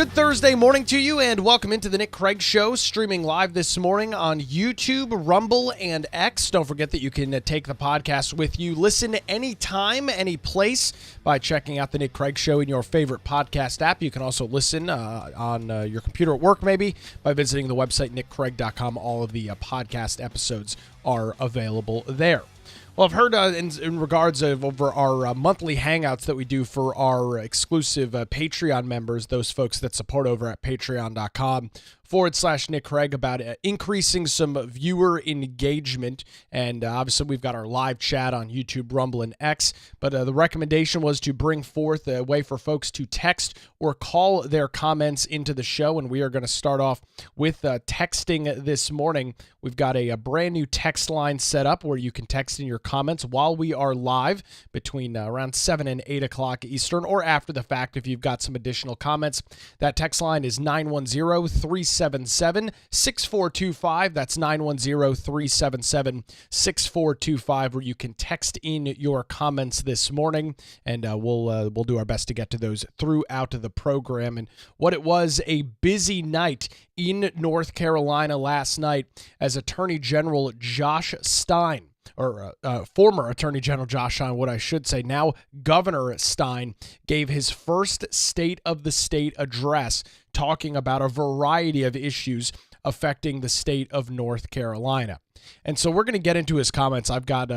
Good Thursday morning to you, and welcome into the Nick Craig Show, streaming live this morning on YouTube, Rumble, and X. Don't forget that you can take the podcast with you. Listen anytime, any place by checking out the Nick Craig Show in your favorite podcast app. You can also listen on your computer at work, maybe, by visiting the website nickcraig.com. All of the podcast episodes are available there. Well, I've heard in regards of over our monthly hangouts that we do for our exclusive Patreon members, those folks that support over at patreon.com/Nick Craig, about increasing some viewer engagement. And obviously, we've got our live chat on YouTube, Rumble, and X. But the recommendation was to bring forth a way for folks to text or call their comments into the show. And we are going to start off with texting this morning. We've got a brand new text line set up where you can text in your comments while we are live between around 7 and 8 o'clock Eastern, or after the fact if you've got some additional comments. That text line is 910-377-6425. That's 910-377-6425, where you can text in your comments this morning, and we'll do our best to get to those throughout the program. And what it was, a busy night in North Carolina last night as Attorney General Josh Stein, or former Attorney General Josh Stein, what I should say, now Governor Stein, gave his first State of the State address talking about a variety of issues affecting the state of North Carolina. And so we're going to get into his comments. I've got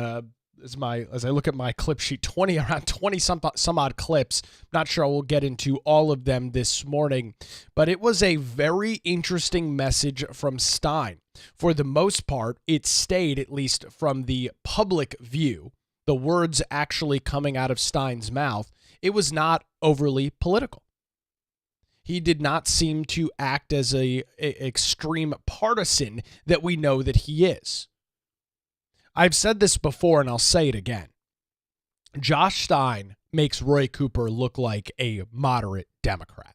as I look at my clip sheet, around 20 some odd clips. Not sure we'll get into all of them this morning, but it was a very interesting message from Stein. For the most part, it stayed, at least from the public view, the words actually coming out of Stein's mouth, it was not overly political. He did not seem to act as a extreme partisan that we know that he is. I've said this before, and I'll say it again. Josh Stein makes Roy Cooper look like a moderate Democrat.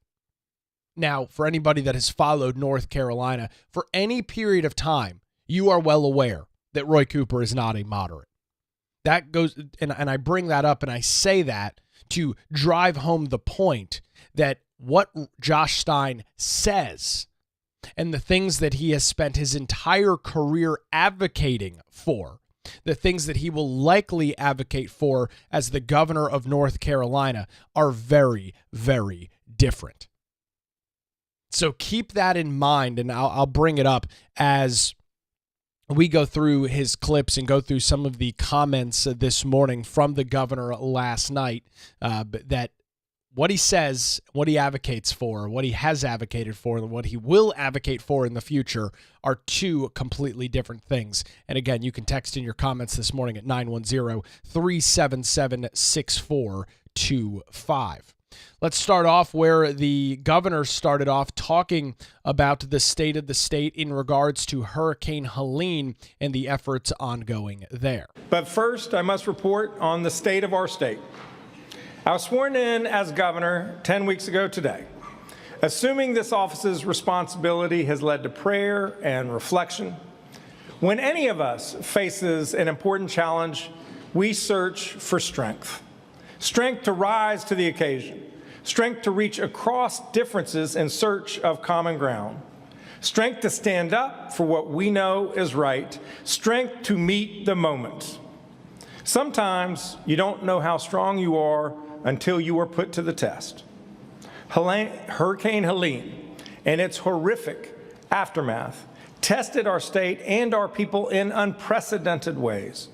Now, for anybody that has followed North Carolina for any period of time, you are well aware that Roy Cooper is not a moderate. That goes, and I bring that up, and I say that to drive home the point that what Josh Stein says and the things that he has spent his entire career advocating for, the things that he will likely advocate for as the governor of North Carolina, are very, very different. So keep that in mind, and I'll bring it up as we go through his clips and go through some of the comments this morning from the governor last night, that what he says, what he advocates for, what he has advocated for, and what he will advocate for in the future are two completely different things. And again, you can text in your comments this morning at 910-377-6425. Let's start off where the governor started off talking about the state of the state in regards to Hurricane Helene and the efforts ongoing there. But first, I must report on the state of our state. I was sworn in as governor 10 weeks ago today. Assuming this office's responsibility has led to prayer and reflection, when any of us faces an important challenge, we search for strength. Strength to rise to the occasion. Strength to reach across differences in search of common ground. Strength to stand up for what we know is right. Strength to meet the moment. Sometimes you don't know how strong you are until you are put to the test. Hurricane Helene and its horrific aftermath tested our state and our people in unprecedented ways.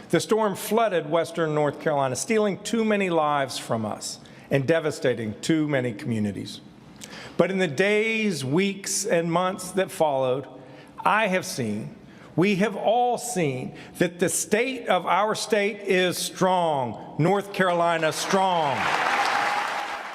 The storm flooded western North Carolina, stealing too many lives from us and devastating too many communities. But in the days, weeks, and months that followed, we have all seen that the state of our state is strong. North Carolina strong.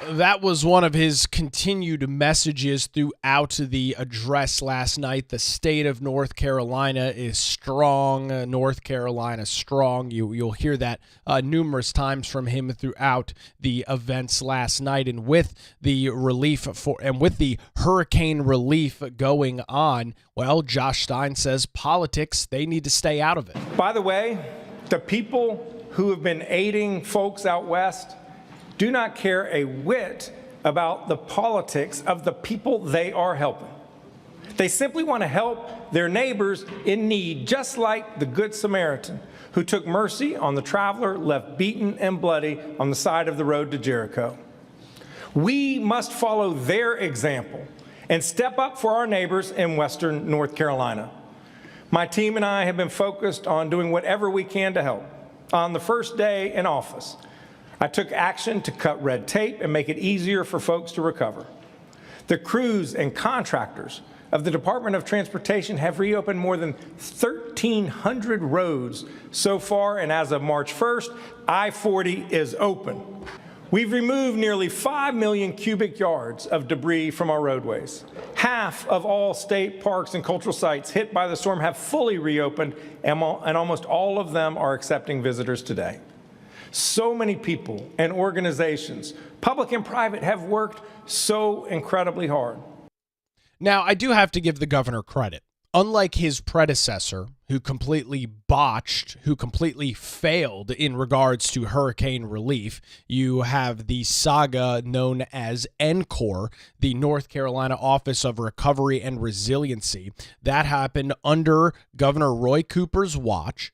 That was one of his continued messages throughout the address last night. The state of North Carolina is strong. North Carolina strong. You'll hear that numerous times from him throughout the events last night. And with the with the hurricane relief going on, well, Josh Stein says politics, they need to stay out of it. By the way, the people who have been aiding folks out west do not care a whit about the politics of the people they are helping. They simply want to help their neighbors in need, just like the Good Samaritan who took mercy on the traveler left beaten and bloody on the side of the road to Jericho. We must follow their example and step up for our neighbors in Western North Carolina. My team and I have been focused on doing whatever we can to help. On the first day in office, I took action to cut red tape and make it easier for folks to recover. The crews and contractors of the Department of Transportation have reopened more than 1,300 roads so far, and as of March 1st, I-40 is open. We've removed nearly 5 million cubic yards of debris from our roadways. Half of all state parks and cultural sites hit by the storm have fully reopened, and almost all of them are accepting visitors today. So many people and organizations, public and private, have worked so incredibly hard. Now, I do have to give the governor credit. Unlike his predecessor, who completely botched, who completely failed in regards to hurricane relief, you have the saga known as NCOR, the North Carolina Office of Recovery and Resiliency. That happened under Governor Roy Cooper's watch.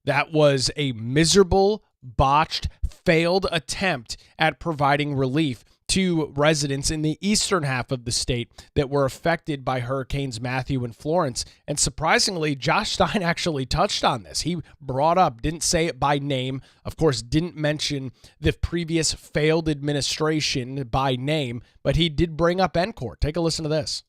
That was a miserable, botched, failed attempt at providing relief to residents in the eastern half of the state that were affected by Hurricanes Matthew and Florence. And surprisingly, Josh Stein actually touched on this. He brought up, didn't say it by name, of course, didn't mention the previous failed administration by name, but he did bring up NCOR. Take a listen to this.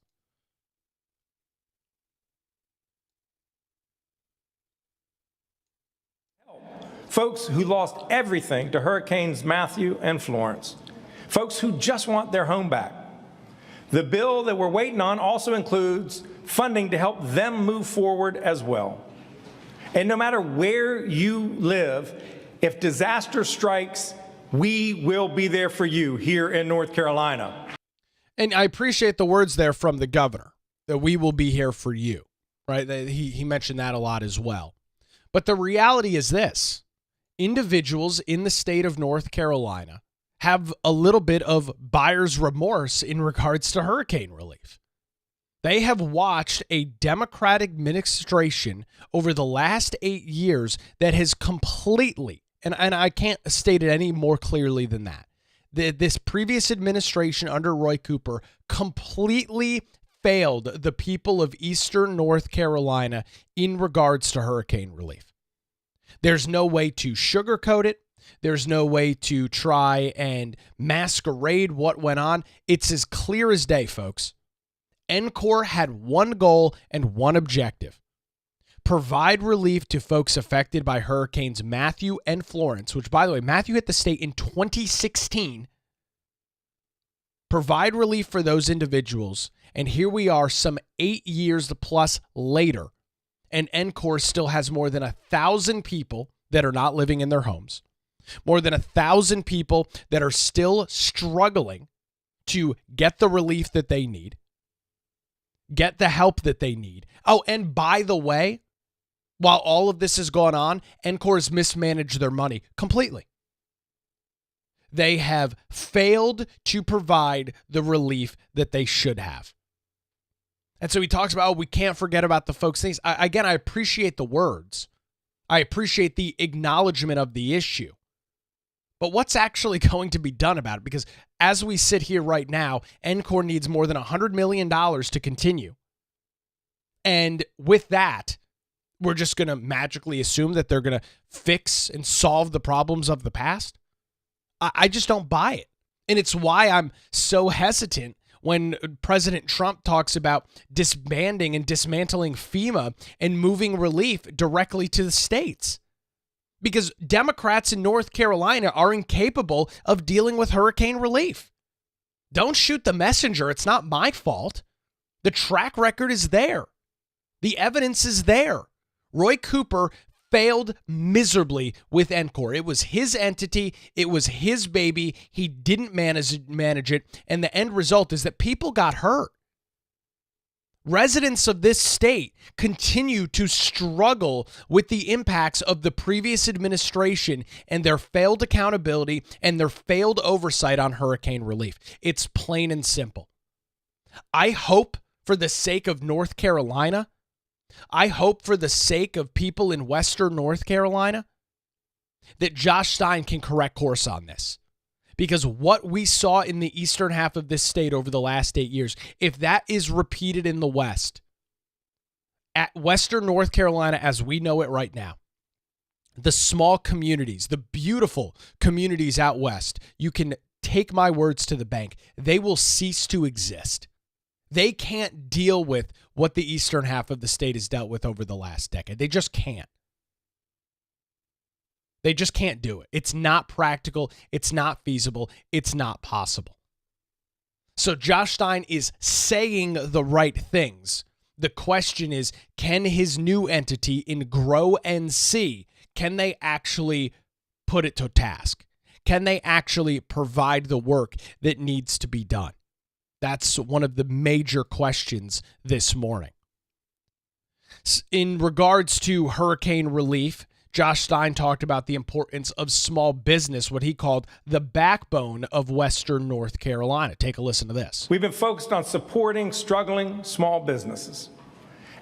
Folks who lost everything to Hurricanes Matthew and Florence. Folks who just want their home back. The bill that we're waiting on also includes funding to help them move forward as well. And no matter where you live, if disaster strikes, we will be there for you here in North Carolina. And I appreciate the words there from the governor, that we will be here for you, right? He mentioned that a lot as well. But the reality is this. Individuals in the state of North Carolina have a little bit of buyer's remorse in regards to hurricane relief. They have watched a Democratic administration over the last 8 years that has completely, and I can't state it any more clearly than that, this previous administration under Roy Cooper completely failed the people of eastern North Carolina in regards to hurricane relief. There's no way to sugarcoat it. There's no way to try and masquerade what went on. It's as clear as day, folks. NCOR had one goal and one objective. Provide relief to folks affected by Hurricanes Matthew and Florence, which, by the way, Matthew hit the state in 2016. Provide relief for those individuals. And here we are some 8 years plus later, and NCOR still has more than 1,000 people that are not living in their homes. More than 1,000 people that are still struggling to get the relief that they need, get the help that they need. Oh, and by the way, while all of this is going on, NCOR has mismanaged their money completely. They have failed to provide the relief that they should have. And so he talks about, oh, we can't forget about the folks' things. I appreciate the words. I appreciate the acknowledgement of the issue. But what's actually going to be done about it? Because as we sit here right now, NCOR needs more than $100 million to continue. And with that, we're just going to magically assume that they're going to fix and solve the problems of the past. I just don't buy it. And it's why I'm so hesitant when President Trump talks about disbanding and dismantling FEMA and moving relief directly to the states. Because Democrats in North Carolina are incapable of dealing with hurricane relief. Don't shoot the messenger. It's not my fault. The track record is there. The evidence is there. Roy Cooper failed miserably with NCOR. It was his entity. It was his baby. He didn't manage it. And the end result is that people got hurt. Residents of this state continue to struggle with the impacts of the previous administration and their failed accountability and their failed oversight on hurricane relief. It's plain and simple. I hope for the sake of North Carolina, I hope for the sake of people in Western North Carolina, that Josh Stein can correct course on this. Because what we saw in the eastern half of this state over the last 8 years, if that is repeated in the West, at Western North Carolina as we know it right now, the small communities, the beautiful communities out west, you can take my words to the bank, they will cease to exist. They can't deal with what the eastern half of the state has dealt with over the last decade. They just can't. They just can't do it. It's not practical. It's not feasible. It's not possible. So Josh Stein is saying the right things. The question is, can his new entity in Grow NC, can they actually put it to task? Can they actually provide the work that needs to be done? That's one of the major questions this morning. In regards to hurricane relief, Josh Stein talked about the importance of small business, what he called the backbone of Western North Carolina. Take a listen to this. We've been focused on supporting struggling small businesses.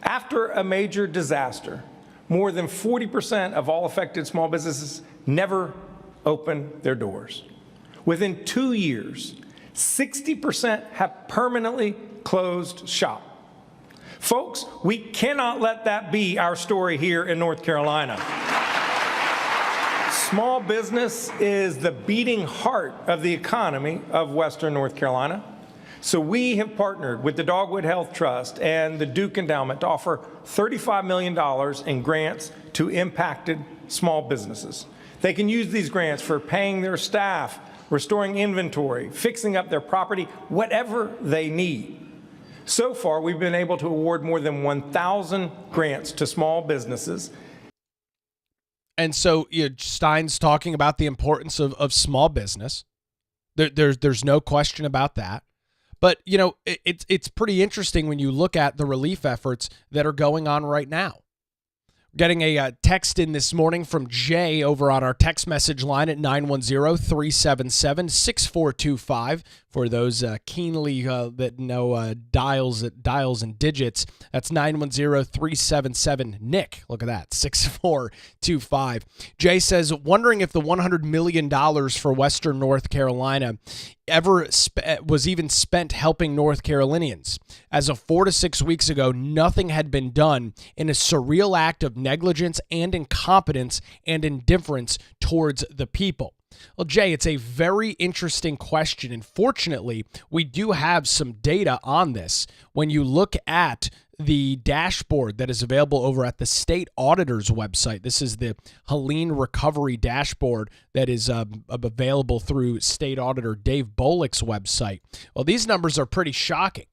After a major disaster, more than 40% of all affected small businesses never open their doors. Within 2 years, 60% have permanently closed shop. Folks, we cannot let that be our story here in North Carolina. Small business is the beating heart of the economy of Western North Carolina. So we have partnered with the Dogwood Health Trust and the Duke Endowment to offer $35 million in grants to impacted small businesses. They can use these grants for paying their staff, restoring inventory, fixing up their property, whatever they need. So far, we've been able to award more than 1,000 grants to small businesses. And so Stein's talking about the importance of small business. There's no question about that. But, it's pretty interesting when you look at the relief efforts that are going on right now. Getting a text in this morning from Jay over on our text message line at 910-377-6425. For those keenly that know dials and digits, that's 910-377-NICK. Look at that, 6425. Jay says, wondering if the $100 million for Western North Carolina ever was even spent helping North Carolinians. As of 4 to 6 weeks ago, nothing had been done in a surreal act of negligence and incompetence and indifference towards the people. Well, Jay, it's a very interesting question, and fortunately, we do have some data on this. When you look at the dashboard that is available over at the state auditor's website, this is the Helene Recovery Dashboard that is available through state auditor Dave Bolick's website. Well, these numbers are pretty shocking.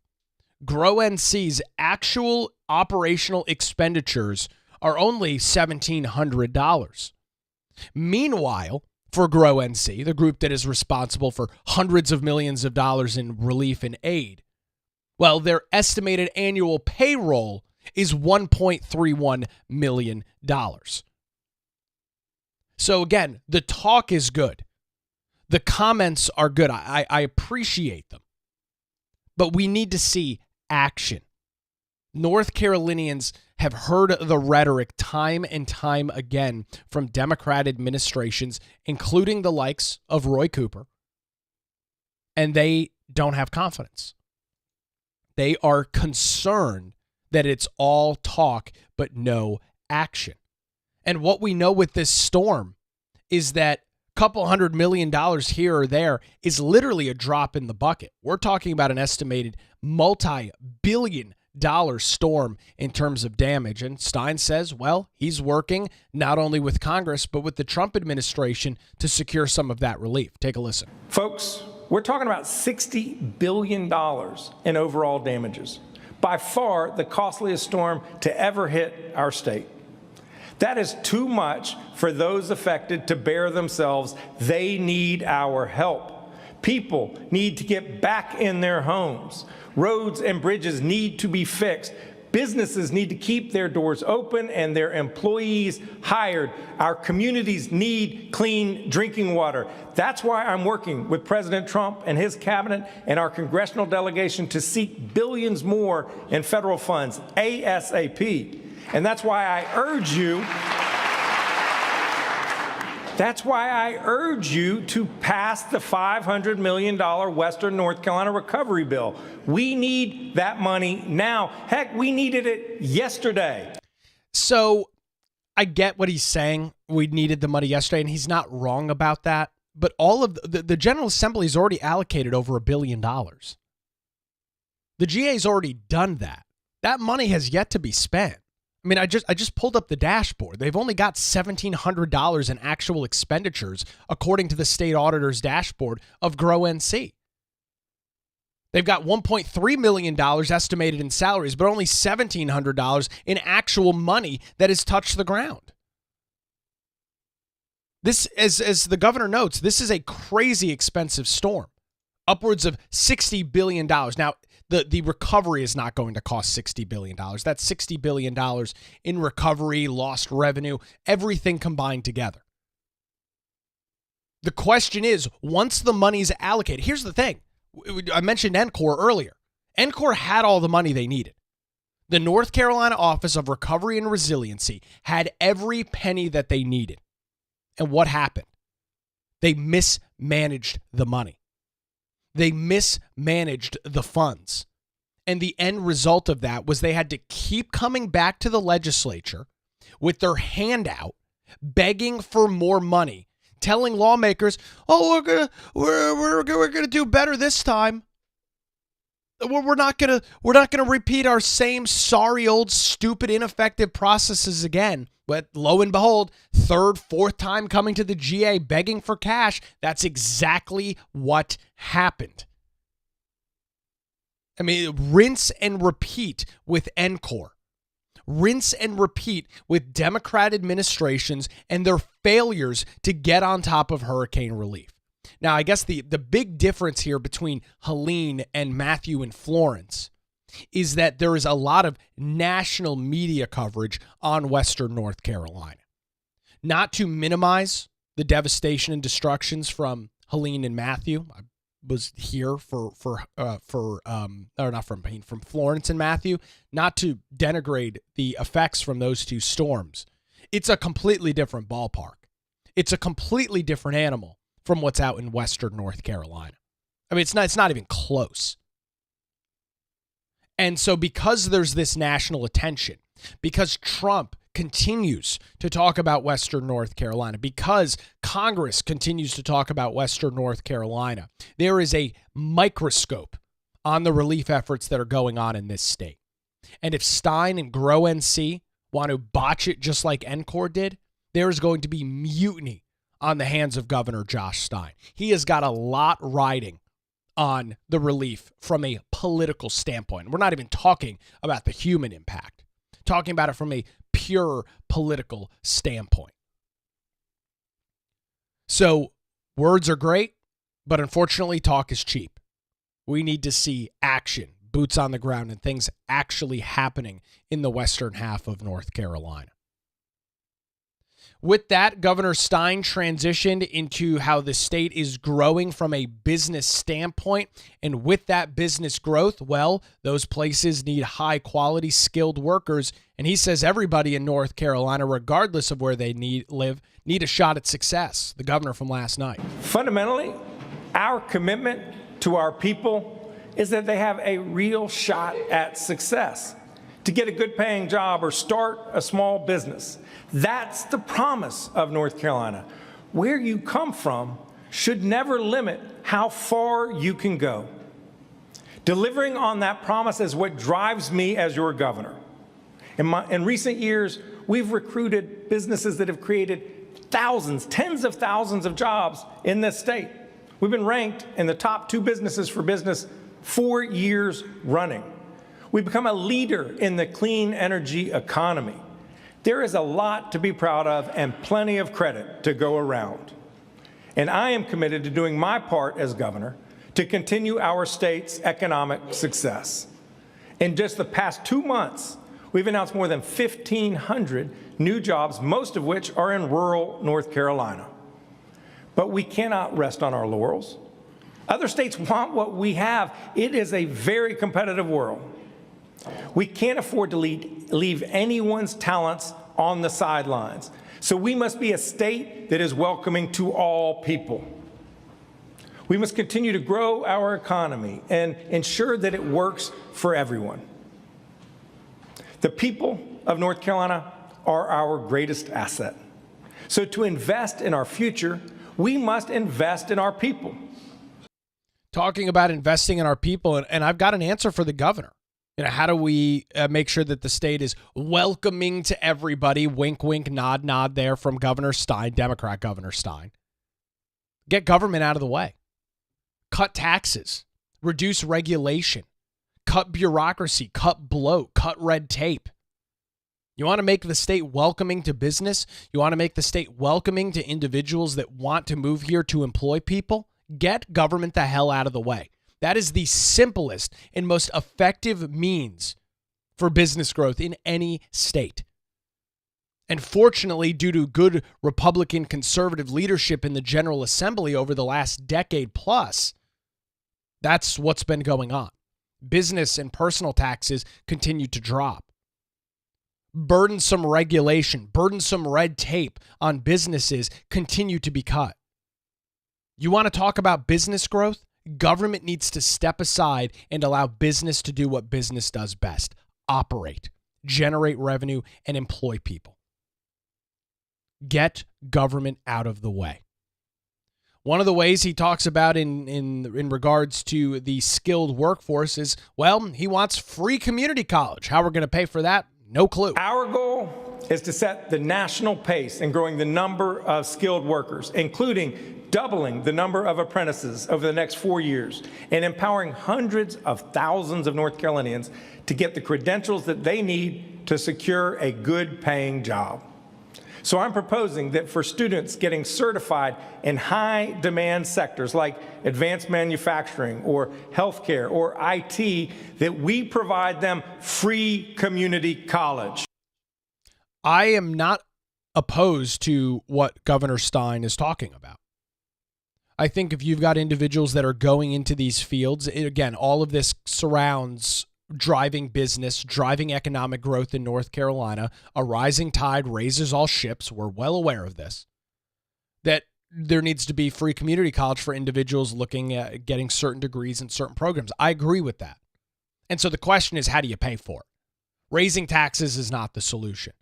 Grow NC's actual operational expenditures are only $1,700. Meanwhile, for Grow NC, the group that is responsible for hundreds of millions of dollars in relief and aid, well, their estimated annual payroll is $1.31 million. So again, the talk is good. The comments are good. I appreciate them. But we need to see action. North Carolinians have heard the rhetoric time and time again from Democrat administrations, including the likes of Roy Cooper, and they don't have confidence. They are concerned that it's all talk but no action. And what we know with this storm is that a couple $100 million here or there is literally a drop in the bucket. We're talking about an estimated multi-billion dollar storm in terms of damage. And Stein says, well, he's working not only with Congress, but with the Trump administration to secure some of that relief. Take a listen. Folks, we're talking about $60 billion in overall damages. By far the costliest storm to ever hit our state. That is too much for those affected to bear themselves. They need our help. People need to get back in their homes. Roads and bridges need to be fixed. Businesses need to keep their doors open and their employees hired. Our communities need clean drinking water. That's why I'm working with President Trump and his cabinet and our congressional delegation to seek billions more in federal funds ASAP. And that's why I urge you to pass the $500 million Western North Carolina recovery bill. We need that money now. Heck, we needed it yesterday. So I get what he's saying. We needed the money yesterday, and he's not wrong about that. But all of the General Assembly has already allocated over $1 billion. The GA's already done that. That money has yet to be spent. I mean, I just pulled up the dashboard. They've only got $1,700 in actual expenditures, according to the state auditor's dashboard of Grow NC. They've got $1.3 million estimated in salaries, but only $1,700 in actual money that has touched the ground. This, as the governor notes, this is a crazy expensive storm, upwards of $60 billion. Now, the recovery is not going to cost $60 billion. That's $60 billion in recovery, lost revenue, everything combined together. The question is, once the money's allocated, here's the thing. I mentioned NCOR earlier. NCOR had all the money they needed. The North Carolina Office of Recovery and Resiliency had every penny that they needed. And what happened? They mismanaged the money. They mismanaged the funds. And the end result of that was they had to keep coming back to the legislature with their hand out, begging for more money, telling lawmakers, "Oh, we're gonna do better this time. We're not gonna repeat our same sorry old stupid ineffective processes again." But lo and behold, third, fourth time coming to the GA begging for cash, that's exactly what happened. I mean, rinse and repeat with NCOR. Rinse and repeat with Democrat administrations and their failures to get on top of hurricane relief. Now, I guess the big difference here between Helene and Matthew and Florence is that there is a lot of national media coverage on Western North Carolina. Not to minimize the devastation and destructions from Helene and Matthew. I was here from Florence and Matthew. Not to denigrate the effects from those two storms. It's a completely different ballpark. It's a completely different animal from what's out in Western North Carolina. I mean, it's not even close. And so because there's this national attention, because Trump continues to talk about Western North Carolina, because Congress continues to talk about Western North Carolina, there is a microscope on the relief efforts that are going on in this state. And if Stein and Grow NC want to botch it just like NCOR did, there is going to be mutiny on the hands of Governor Josh Stein. He has got a lot riding on the relief from a political standpoint. We're not even talking about the human impact, talking about it from a pure political standpoint. So words are great, but unfortunately talk is cheap. We need to see action, boots on the ground, and things actually happening in the western half of North Carolina. With that, Governor Stein transitioned into how the state is growing from a business standpoint. And with that business growth, well, those places need high-quality, skilled workers. And he says everybody in North Carolina, regardless of where they live, need a shot at success. The governor from last night. Fundamentally, our commitment to our people is that they have a real shot at success, to get a good-paying job or start a small business. That's the promise of North Carolina. Where you come from should never limit how far you can go. Delivering on that promise is what drives me as your governor. In recent years, we've recruited businesses that have created thousands, tens of thousands of jobs in this state. We've been ranked in the top 2 businesses for business 4 years running. We've become a leader in the clean energy economy. There is a lot to be proud of and plenty of credit to go around. And I am committed to doing my part as governor to continue our state's economic success. In just the past 2 months, we've announced more than 1,500 new jobs, most of which are in rural North Carolina. But we cannot rest on our laurels. Other states want what we have. It is a very competitive world. We can't afford to leave anyone's talents on the sidelines. So we must be a state that is welcoming to all people. We must continue to grow our economy and ensure that it works for everyone. The people of North Carolina are our greatest asset. So to invest in our future, we must invest in our people. Talking about investing in our people, and I've got an answer for the governor. How do we make sure that the state is welcoming to everybody? Wink, wink, nod, nod there from Governor Stein, Democrat Governor Stein. Get government out of the way. Cut taxes. Reduce regulation. Cut bureaucracy. Cut bloat. Cut red tape. You want to make the state welcoming to business? You want to make the state welcoming to individuals that want to move here to employ people? Get government the hell out of the way. That is the simplest and most effective means for business growth in any state. And fortunately, due to good Republican conservative leadership in the General Assembly over the last decade plus, that's what's been going on. Business and personal taxes continue to drop. Burdensome regulation, burdensome red tape on businesses continue to be cut. You want to talk about business growth? Government needs to step aside and allow business to do what business does best: operate, generate revenue, and employ people. Get government out of the way. One of the ways he talks about in regards to the skilled workforce is, well, he wants free community college. How we're going to pay for that? No clue. Our goal is to set the national pace in growing the number of skilled workers, including doubling the number of apprentices over the next 4 years and empowering hundreds of thousands of North Carolinians to get the credentials that they need to secure a good-paying job. So I'm proposing that for students getting certified in high-demand sectors like advanced manufacturing or healthcare or IT, that we provide them free community college. I am not opposed to what Governor Stein is talking about. I think if you've got individuals that are going into these fields, again, all of this surrounds driving business, driving economic growth in North Carolina. A rising tide raises all ships. We're well aware of this. That there needs to be free community college for individuals looking at getting certain degrees in certain programs. I agree with that. And so the question is, how do you pay for it? Raising taxes is not the solution.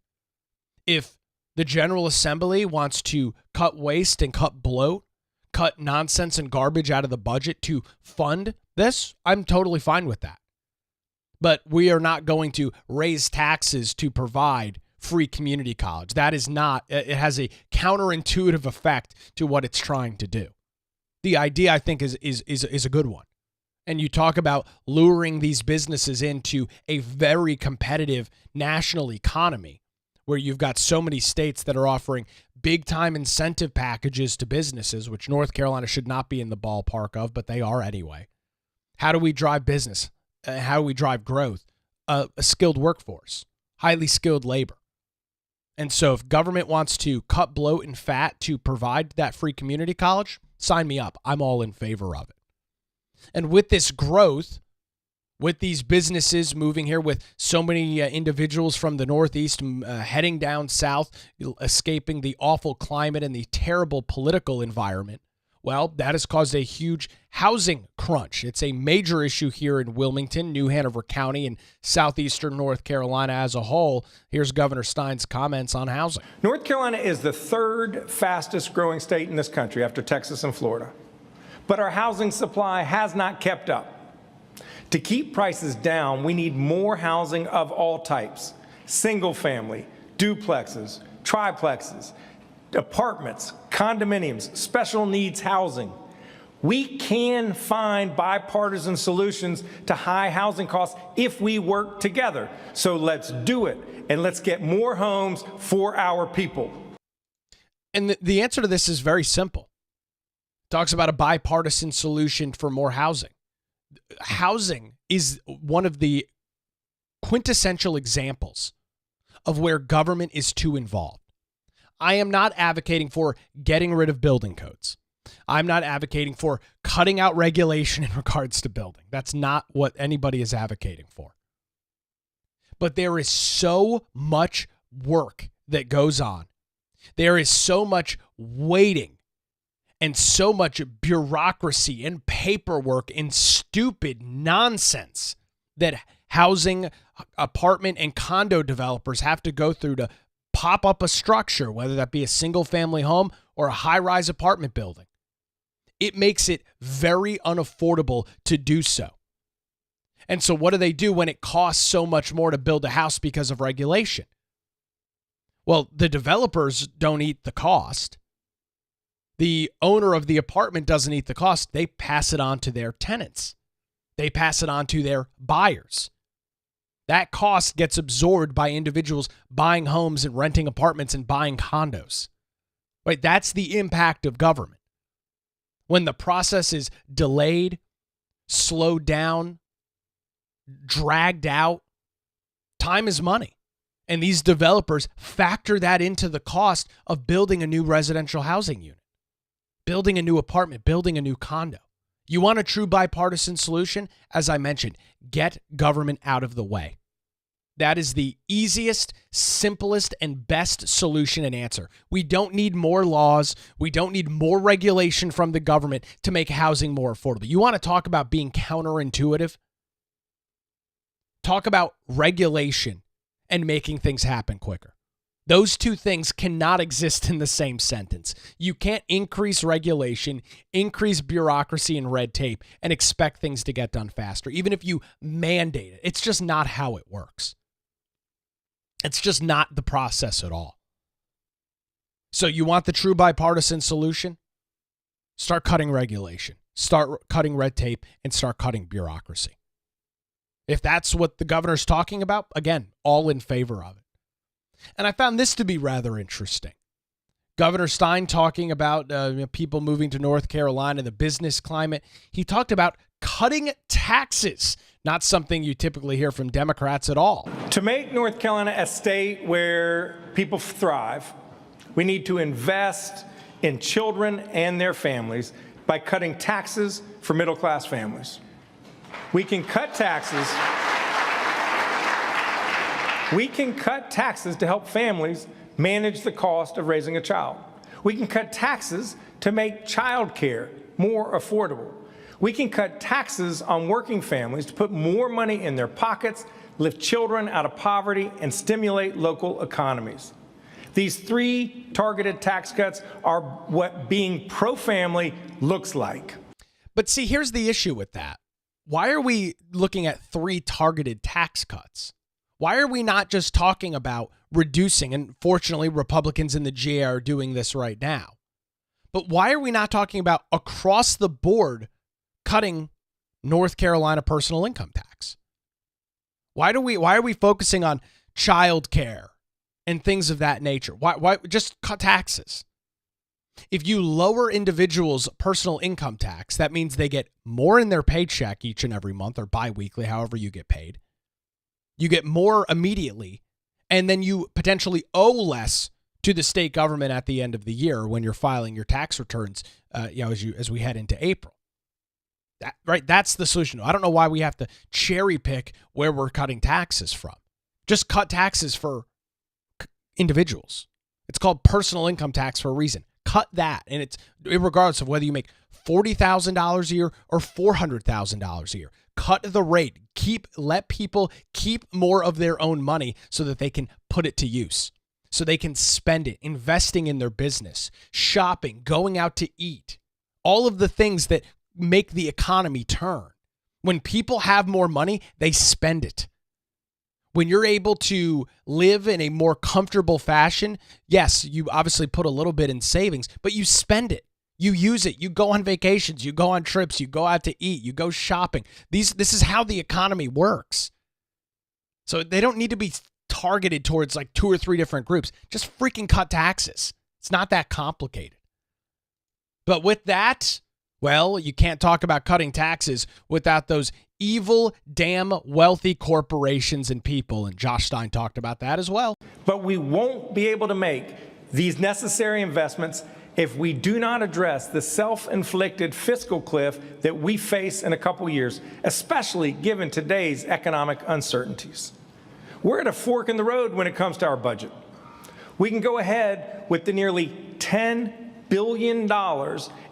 If the General Assembly wants to cut waste and cut bloat, cut nonsense and garbage out of the budget to fund this, I'm totally fine with that. But we are not going to raise taxes to provide free community college. That is not, it has a counterintuitive effect to what it's trying to do. The idea, I think, is a good one. And you talk about luring these businesses into a very competitive national economy where you've got so many states that are offering big time incentive packages to businesses, which North Carolina should not be in the ballpark of, but they are anyway. How do we drive business? How do we drive growth? A skilled workforce, highly skilled labor. And so if government wants to cut bloat and fat to provide that free community college, sign me up. I'm all in favor of it. And with this growth, with these businesses moving here, with so many individuals from the Northeast heading down south, escaping the awful climate and the terrible political environment, well, that has caused a huge housing crunch. It's a major issue here in Wilmington, New Hanover County, and southeastern North Carolina as a whole. Here's Governor Stein's comments on housing. North Carolina is the third fastest growing state in this country after Texas and Florida. But our housing supply has not kept up. To keep prices down, we need more housing of all types: single family, duplexes, triplexes, apartments, condominiums, special needs housing. We can find bipartisan solutions to high housing costs if we work together. So let's do it, and let's get more homes for our people. And the answer to this is very simple. Talks about a bipartisan solution for more housing. Housing is one of the quintessential examples of where government is too involved. I am not advocating for getting rid of building codes. I'm not advocating for cutting out regulation in regards to building. That's not what anybody is advocating for. But there is so much work that goes on. There is so much waiting and so much bureaucracy and paperwork and stupid nonsense that housing, apartment, and condo developers have to go through to pop up a structure, whether that be a single-family home or a high-rise apartment building. It makes it very unaffordable to do so. And so what do they do when it costs so much more to build a house because of regulation? Well, the developers don't eat the cost. The owner of the apartment doesn't eat the cost. They pass it on to their tenants. They pass it on to their buyers. That cost gets absorbed by individuals buying homes and renting apartments and buying condos. Right? That's the impact of government. When the process is delayed, slowed down, dragged out, time is money. And these developers factor that into the cost of building a new residential housing unit, building a new apartment, building a new condo. You want a true bipartisan solution? As I mentioned, get government out of the way. That is the easiest, simplest, and best solution and answer. We don't need more laws. We don't need more regulation from the government to make housing more affordable. You want to talk about being counterintuitive? Talk about regulation and making things happen quicker. Those two things cannot exist in the same sentence. You can't increase regulation, increase bureaucracy and red tape, and expect things to get done faster, even if you mandate it. It's just not how it works. It's just not the process at all. So you want the true bipartisan solution? Start cutting regulation, start cutting red tape, and start cutting bureaucracy. If that's what the governor's talking about, again, all in favor of it. And I found this to be rather interesting. Governor Stein talking about people moving to North Carolina, the business climate. He talked about cutting taxes, not something you typically hear from Democrats at all. To make North Carolina a state where people thrive, we need to invest in children and their families by cutting taxes for middle-class families. We can cut taxes. We can cut taxes to help families manage the cost of raising a child. We can cut taxes to make child care more affordable. We can cut taxes on working families to put more money in their pockets, lift children out of poverty, and stimulate local economies. These three targeted tax cuts are what being pro-family looks like. But see, here's the issue with that. Why are we looking at three targeted tax cuts? Why are we not just talking about reducing, and fortunately Republicans in the GA are doing this right now, but why are we not talking about across the board cutting North Carolina personal income tax? Why are we focusing on child care and things of that nature? Why just cut taxes? If you lower individuals' personal income tax, that means they get more in their paycheck each and every month or biweekly, however you get paid. You get more immediately, and then you potentially owe less to the state government at the end of the year when you're filing your tax returns, as we head into April. That's the solution. I don't know why we have to cherry pick where we're cutting taxes from. Just cut taxes for individuals. It's called personal income tax for a reason. Cut that, and it's regardless of whether you make $40,000 a year or $400,000 a year. Cut the rate. Let people keep more of their own money so that they can put it to use, so they can spend it, investing in their business, shopping, going out to eat, all of the things that make the economy turn. When people have more money, they spend it. When you're able to live in a more comfortable fashion, yes, you obviously put a little bit in savings, but you spend it. You use it. You go on vacations. You go on trips. You go out to eat. You go shopping. This is how the economy works. So they don't need to be targeted towards like 2 or 3 different groups. Just freaking cut taxes. It's not that complicated. But with that, well, you can't talk about cutting taxes without those evil, damn wealthy corporations and people. And Josh Stein talked about that as well. But we won't be able to make these necessary investments if we do not address the self-inflicted fiscal cliff that we face in a couple years, especially given today's economic uncertainties. We're at a fork in the road when it comes to our budget. We can go ahead with the nearly $10 billion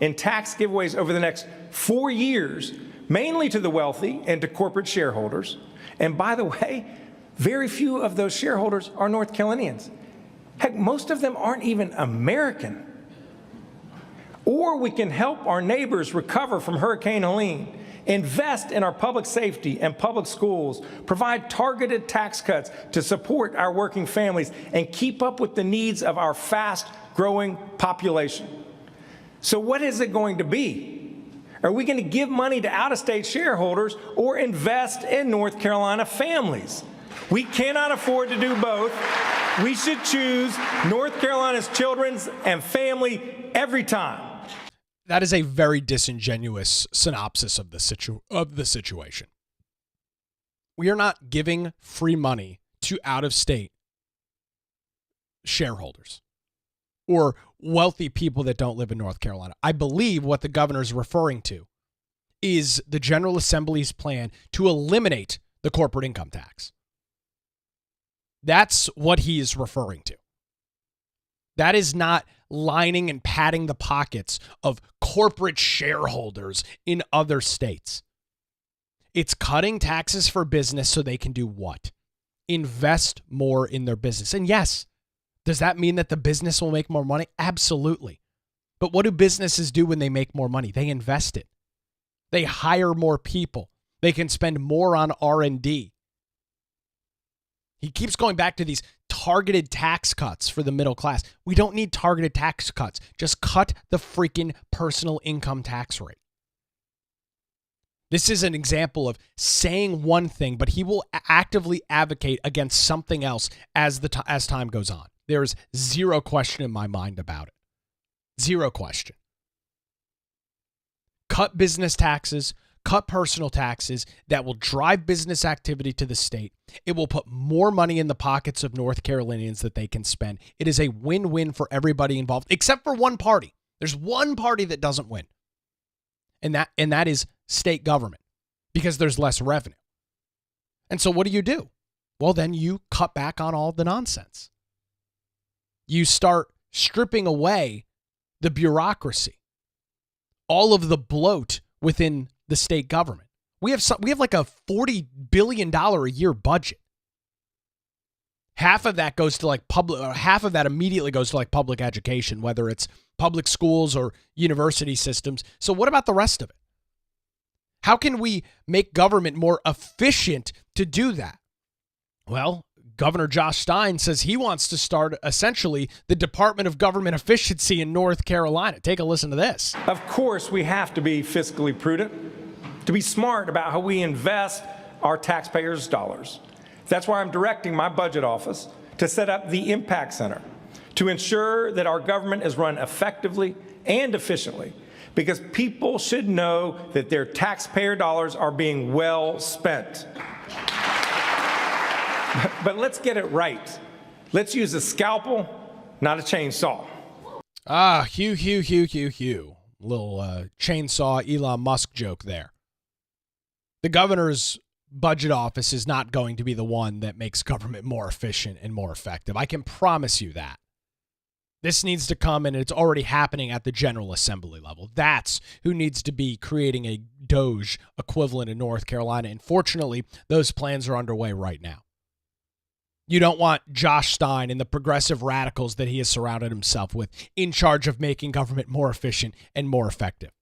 in tax giveaways over the next 4 years, mainly to the wealthy and to corporate shareholders. And by the way, very few of those shareholders are North Carolinians. Heck, most of them aren't even American. Or we can help our neighbors recover from Hurricane Helene, invest in our public safety and public schools, provide targeted tax cuts to support our working families, and keep up with the needs of our fast-growing population. So what is it going to be? Are we going to give money to out-of-state shareholders or invest in North Carolina families? We cannot afford to do both. We should choose North Carolina's children and family every time. That is a very disingenuous synopsis of the situation. We are not giving free money to out-of-state shareholders or wealthy people that don't live in North Carolina. I believe what the governor is referring to is the General Assembly's plan to eliminate the corporate income tax. That's what he is referring to. That is not lining and padding the pockets of corporate shareholders in other states. It's cutting taxes for business so they can do what? Invest more in their business. And yes, does that mean that the business will make more money? Absolutely. But what do businesses do when they make more money? They invest it. They hire more people. They can spend more on R&D. He keeps going back to these targeted tax cuts for the middle class. We don't need targeted tax cuts. Just cut the freaking personal income tax rate. This is an example of saying one thing, but he will actively advocate against something else as time goes on. There is zero question in my mind about it. Zero question. Cut business taxes, cut personal taxes that will drive business activity to the state. It will put more money in the pockets of North Carolinians that they can spend. It is a win-win for everybody involved, except for one party. There's one party that doesn't win. And that is state government, because there's less revenue. And so what do? Well, then you cut back on all the nonsense. You start stripping away the bureaucracy, all of the bloat within the state government. We have like a $40 billion a year budget. Half of that goes to like half of that immediately goes to like public education, whether it's public schools or university systems. So what about the rest of it? How can we make government more efficient to do that? Well, Governor Josh Stein says he wants to start essentially the Department of Government Efficiency in North Carolina. Take a listen to this. Of course, we have to be fiscally prudent, to be smart about how we invest our taxpayers' dollars. That's why I'm directing my budget office to set up the Impact Center to ensure that our government is run effectively and efficiently, because people should know that their taxpayer dollars are being well spent. But let's get it right. Let's use a scalpel, not a chainsaw. Hugh. Little chainsaw Elon Musk joke there. The governor's budget office is not going to be the one that makes government more efficient and more effective. I can promise you that. This needs to come, and it's already happening at the General Assembly level. That's who needs to be creating a Doge equivalent in North Carolina. And fortunately, those plans are underway right now. You don't want Josh Stein and the progressive radicals that he has surrounded himself with in charge of making government more efficient and more effective.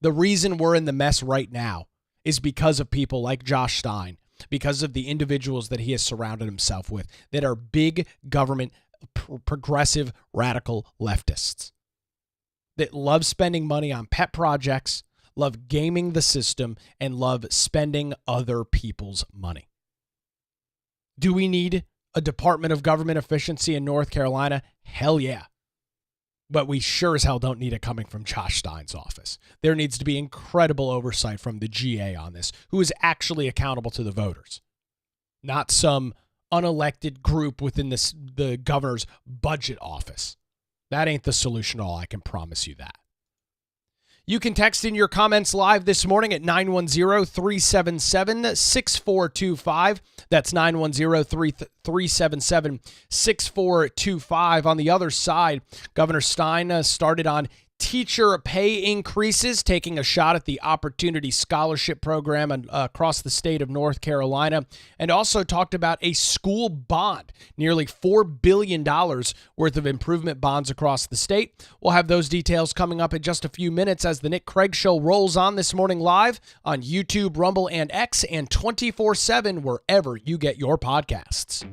The reason we're in the mess right now is because of people like Josh Stein, because of the individuals that he has surrounded himself with that are big government progressive radical leftists that love spending money on pet projects, love gaming the system, and love spending other people's money. Do we need a Department of Government Efficiency in North Carolina? Hell yeah. But we sure as hell don't need it coming from Josh Stein's office. There needs to be incredible oversight from the GA on this, who is actually accountable to the voters, not some unelected group within the governor's budget office. That ain't the solution at all, I can promise you that. You can text in your comments live this morning at 910-377-6425. That's 910-377-6425. On the other side, Governor Stein started on teacher pay increases, taking a shot at the Opportunity Scholarship Program across the state of North Carolina, and also talked about a school bond, nearly $4 billion worth of improvement bonds across the state. We'll have those details coming up in just a few minutes as the Nick Craig Show rolls on this morning live on YouTube, Rumble, and X, and 24/7 wherever you get your podcasts.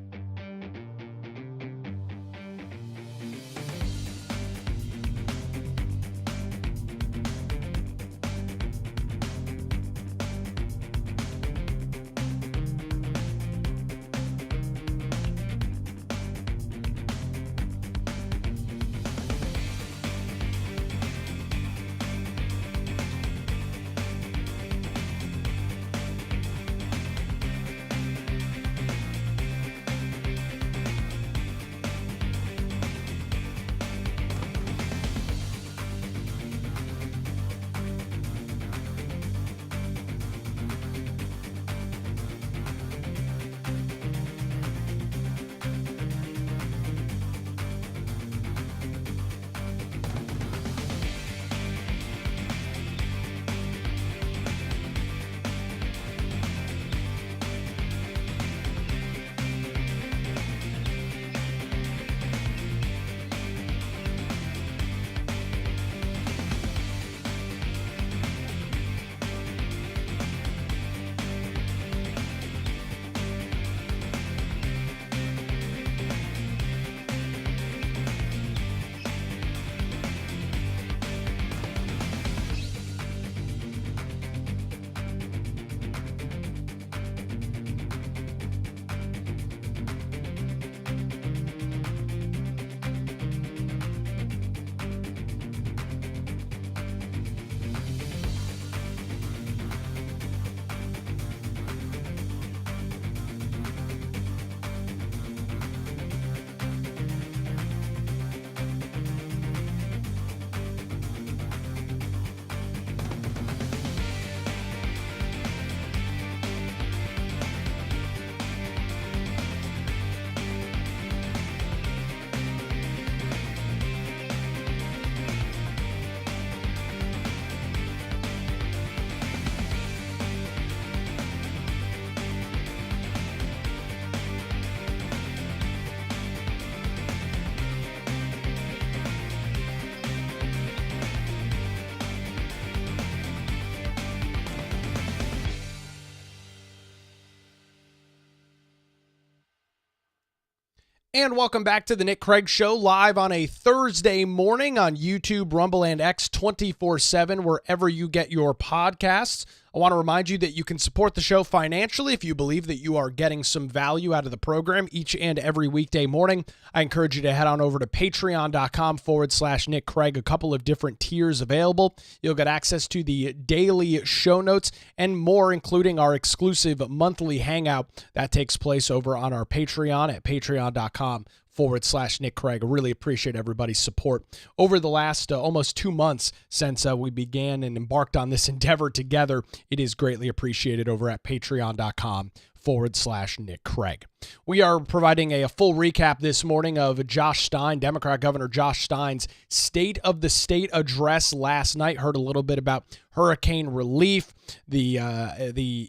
And welcome back to the Nick Craig Show, live on a Thursday morning on YouTube, Rumble, and X 24/7, wherever you get your podcasts. I want to remind you that you can support the show financially if you believe that you are getting some value out of the program each and every weekday morning. I encourage you to head on over to patreon.com/Nick Craig, a couple of different tiers available. You'll get access to the daily show notes and more, including our exclusive monthly hangout that takes place over on our Patreon at patreon.com/Nick Craig. I really appreciate everybody's support over the last almost 2 months since we began and embarked on this endeavor together. It is greatly appreciated over at patreon.com/Nick Craig. We are providing a full recap this morning of Josh Stein, Democrat Governor Josh Stein's State of the State address last night. Heard a little bit about hurricane relief, the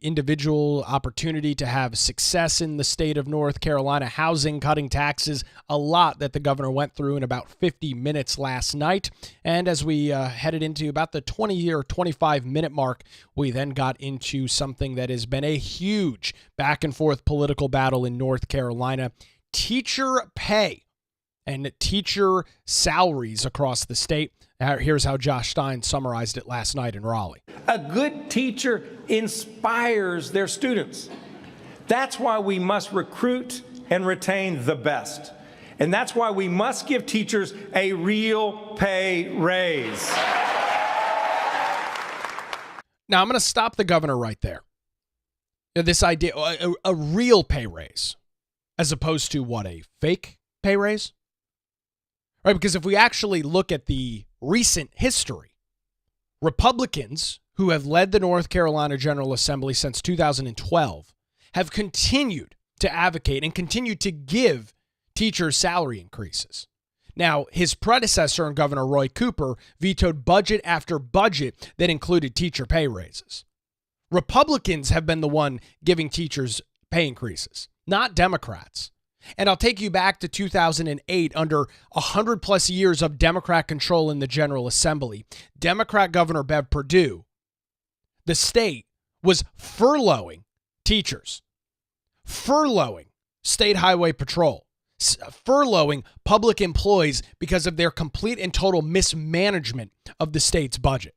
individual opportunity to have success in the state of North Carolina, housing, cutting taxes, a lot that the governor went through in about 50 minutes last night. And as we headed into about the 20 or 25-minute mark, we then got into something that has been a huge back and forth political battle in North Carolina: teacher pay and teacher salaries across the state. Here's how Josh Stein summarized it last night in Raleigh. A good teacher inspires their students. That's why we must recruit and retain the best. And that's why we must give teachers a real pay raise. Now, I'm going to stop the governor right there. This idea, a real pay raise, as opposed to what, a fake pay raise? Right? Because if we actually look at the recent history, Republicans who have led the North Carolina General Assembly since 2012 have continued to advocate and continued to give teachers salary increases. Now, his predecessor, Governor Roy Cooper, vetoed budget after budget that included teacher pay raises. Republicans have been the one giving teachers pay increases, not Democrats. And I'll take you back to 2008, under 100 plus years of Democrat control in the General Assembly. Democrat Governor Bev Perdue, the state, was furloughing teachers, furloughing state highway patrol, furloughing public employees because of their complete and total mismanagement of the state's budget,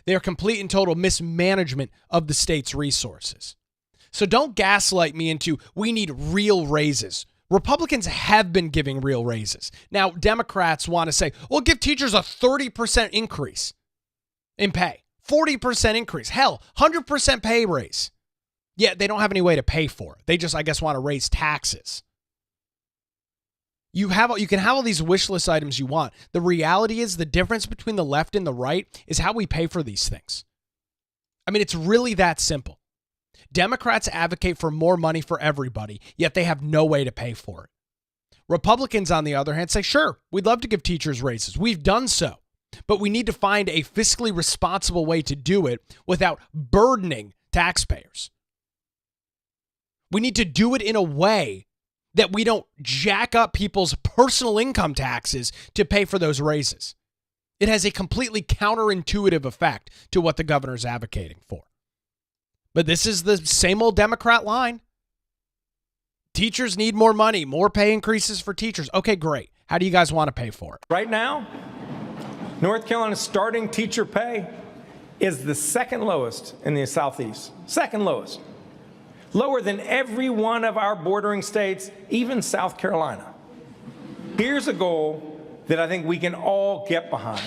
their complete and total mismanagement of the state's resources. So don't gaslight me into, we need real raises. Republicans have been giving real raises. Now, Democrats want to say, well, give teachers a 30% increase in pay, 40% increase, hell, 100% pay raise. Yeah, they don't have any way to pay for it. They just, I guess, want to raise taxes. You can have all these wish list items you want. The reality is the difference between the left and the right is how we pay for these things. I mean, it's really that simple. Democrats advocate for more money for everybody, yet they have no way to pay for it. Republicans, on the other hand, say, sure, we'd love to give teachers raises. We've done so, but we need to find a fiscally responsible way to do it without burdening taxpayers. We need to do it in a way that we don't jack up people's personal income taxes to pay for those raises. It has a completely counterintuitive effect to what the governor's advocating for. But this is the same old Democrat line. Teachers need more money, more pay increases for teachers. Okay, great. How do you guys want to pay for it? Right now, North Carolina's starting teacher pay is the second lowest in the Southeast. Second lowest. Lower than every one of our bordering states, even South Carolina. Here's a goal that I think we can all get behind.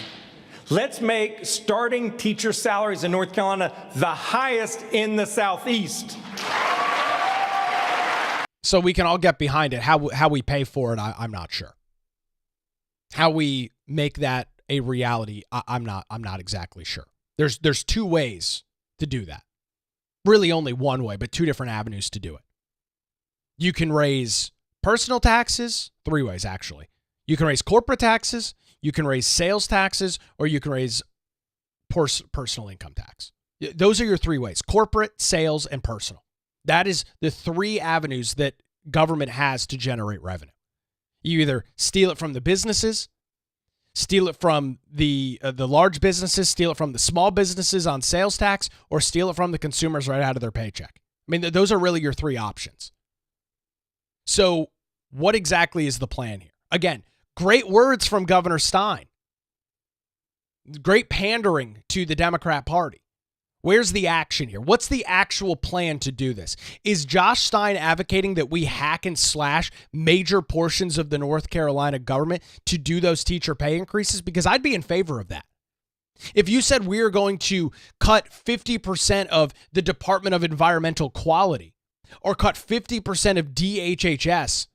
Let's make starting teacher salaries in North Carolina the highest in the Southeast. So we can all get behind it. How we pay for it, I'm not sure. How we make that a reality, I'm not exactly sure. There's two ways to do that. Really only one way, but two different avenues to do it. You can raise personal taxes, three ways actually. You can raise corporate taxes, you can raise sales taxes, or you can raise personal income tax. Those are your three ways: corporate, sales, and personal. That is the three avenues that government has to generate revenue. You either steal it from the businesses, steal it from the large businesses, steal it from the small businesses on sales tax, or steal it from the consumers right out of their paycheck. I mean, those are really your three options. So what exactly is the plan here? Again, great words from Governor Stein. Great pandering to the Democrat Party. Where's the action here? What's the actual plan to do this? Is Josh Stein advocating that we hack and slash major portions of the North Carolina government to do those teacher pay increases? Because I'd be in favor of that. If you said we are going to cut 50% of the Department of Environmental Quality or cut 50% of DHHS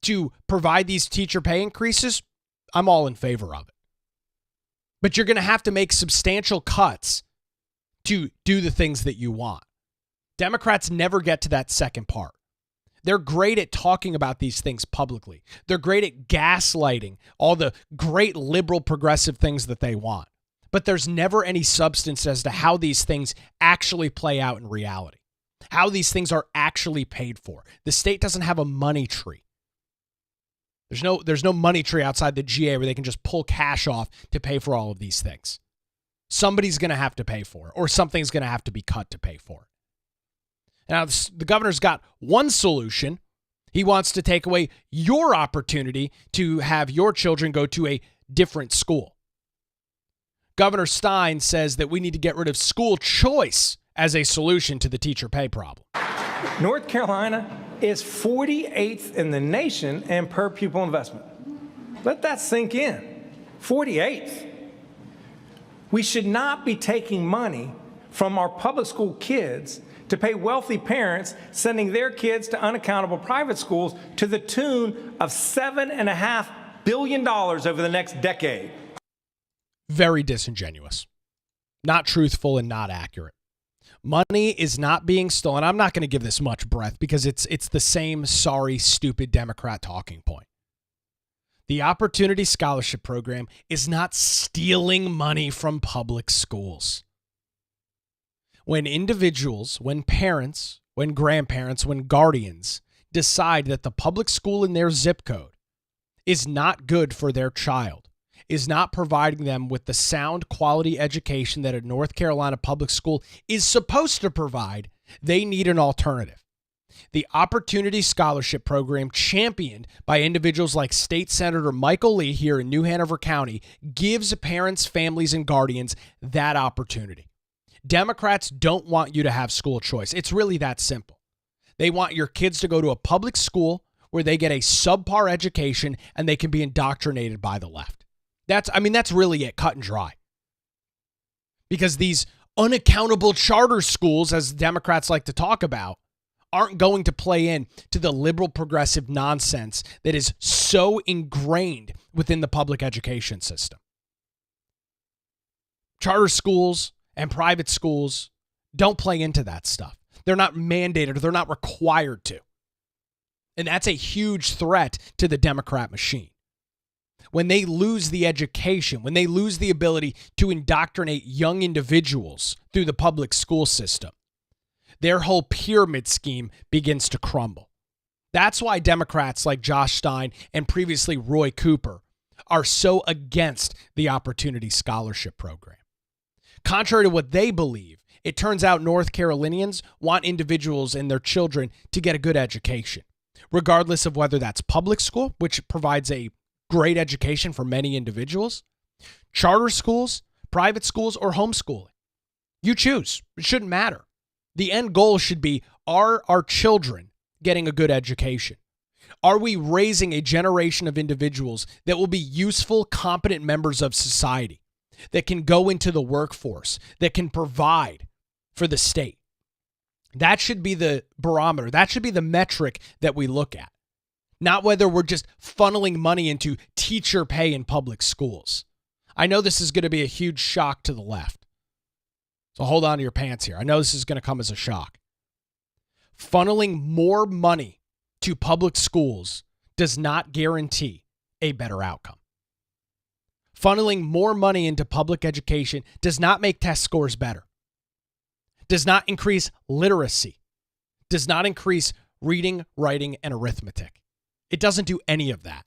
to provide these teacher pay increases, I'm all in favor of it. But you're going to have to make substantial cuts to do the things that you want. Democrats never get to that second part. They're great at talking about these things publicly. They're great at gaslighting all the great liberal progressive things that they want. But there's never any substance as to how these things actually play out in reality, how these things are actually paid for. The state doesn't have a money tree. There's no money tree outside the GA where they can just pull cash off to pay for all of these things. Somebody's going to have to pay for it, or something's going to have to be cut to pay for it. Now, the governor's got one solution. He wants to take away your opportunity to have your children go to a different school. Governor Stein says that we need to get rid of school choice as a solution to the teacher pay problem. North Carolina is 48th in the nation in per pupil investment. Let that sink in. 48th. We should not be taking money from our public school kids to pay wealthy parents sending their kids to unaccountable private schools to the tune of $7.5 billion over the next decade. Very disingenuous, not truthful, and not accurate. Money is not being stolen. I'm not going to give this much breath because it's the same sorry, stupid Democrat talking point. The Opportunity Scholarship Program is not stealing money from public schools. When individuals, when parents, when grandparents, when guardians decide that the public school in their zip code is not good for their child, is not providing them with the sound quality education that a North Carolina public school is supposed to provide, they need an alternative. The Opportunity Scholarship Program, championed by individuals like State Senator Michael Lee here in New Hanover County, gives parents, families, and guardians that opportunity. Democrats don't want you to have school choice. It's really that simple. They want your kids to go to a public school where they get a subpar education and they can be indoctrinated by the left. That's really it, cut and dry. Because these unaccountable charter schools, as Democrats like to talk about, aren't going to play in to the liberal progressive nonsense that is so ingrained within the public education system. Charter schools and private schools don't play into that stuff. They're not mandated or they're not required to. And that's a huge threat to the Democrat machine. When they lose the education, when they lose the ability to indoctrinate young individuals through the public school system, their whole pyramid scheme begins to crumble. That's why Democrats like Josh Stein and previously Roy Cooper are so against the Opportunity Scholarship Program. Contrary to what they believe, it turns out North Carolinians want individuals and their children to get a good education, regardless of whether that's public school, which provides a great education for many individuals, charter schools, private schools, or homeschooling. You choose. It shouldn't matter. The end goal should be, are our children getting a good education? Are we raising a generation of individuals that will be useful, competent members of society, that can go into the workforce, that can provide for the state? That should be the barometer. That should be the metric that we look at. Not whether we're just funneling money into teacher pay in public schools. I know this is going to be a huge shock to the left. So hold on to your pants here. I know this is going to come as a shock. Funneling more money to public schools does not guarantee a better outcome. Funneling more money into public education does not make test scores better. Does not increase literacy. Does not increase reading, writing, and arithmetic. It doesn't do any of that.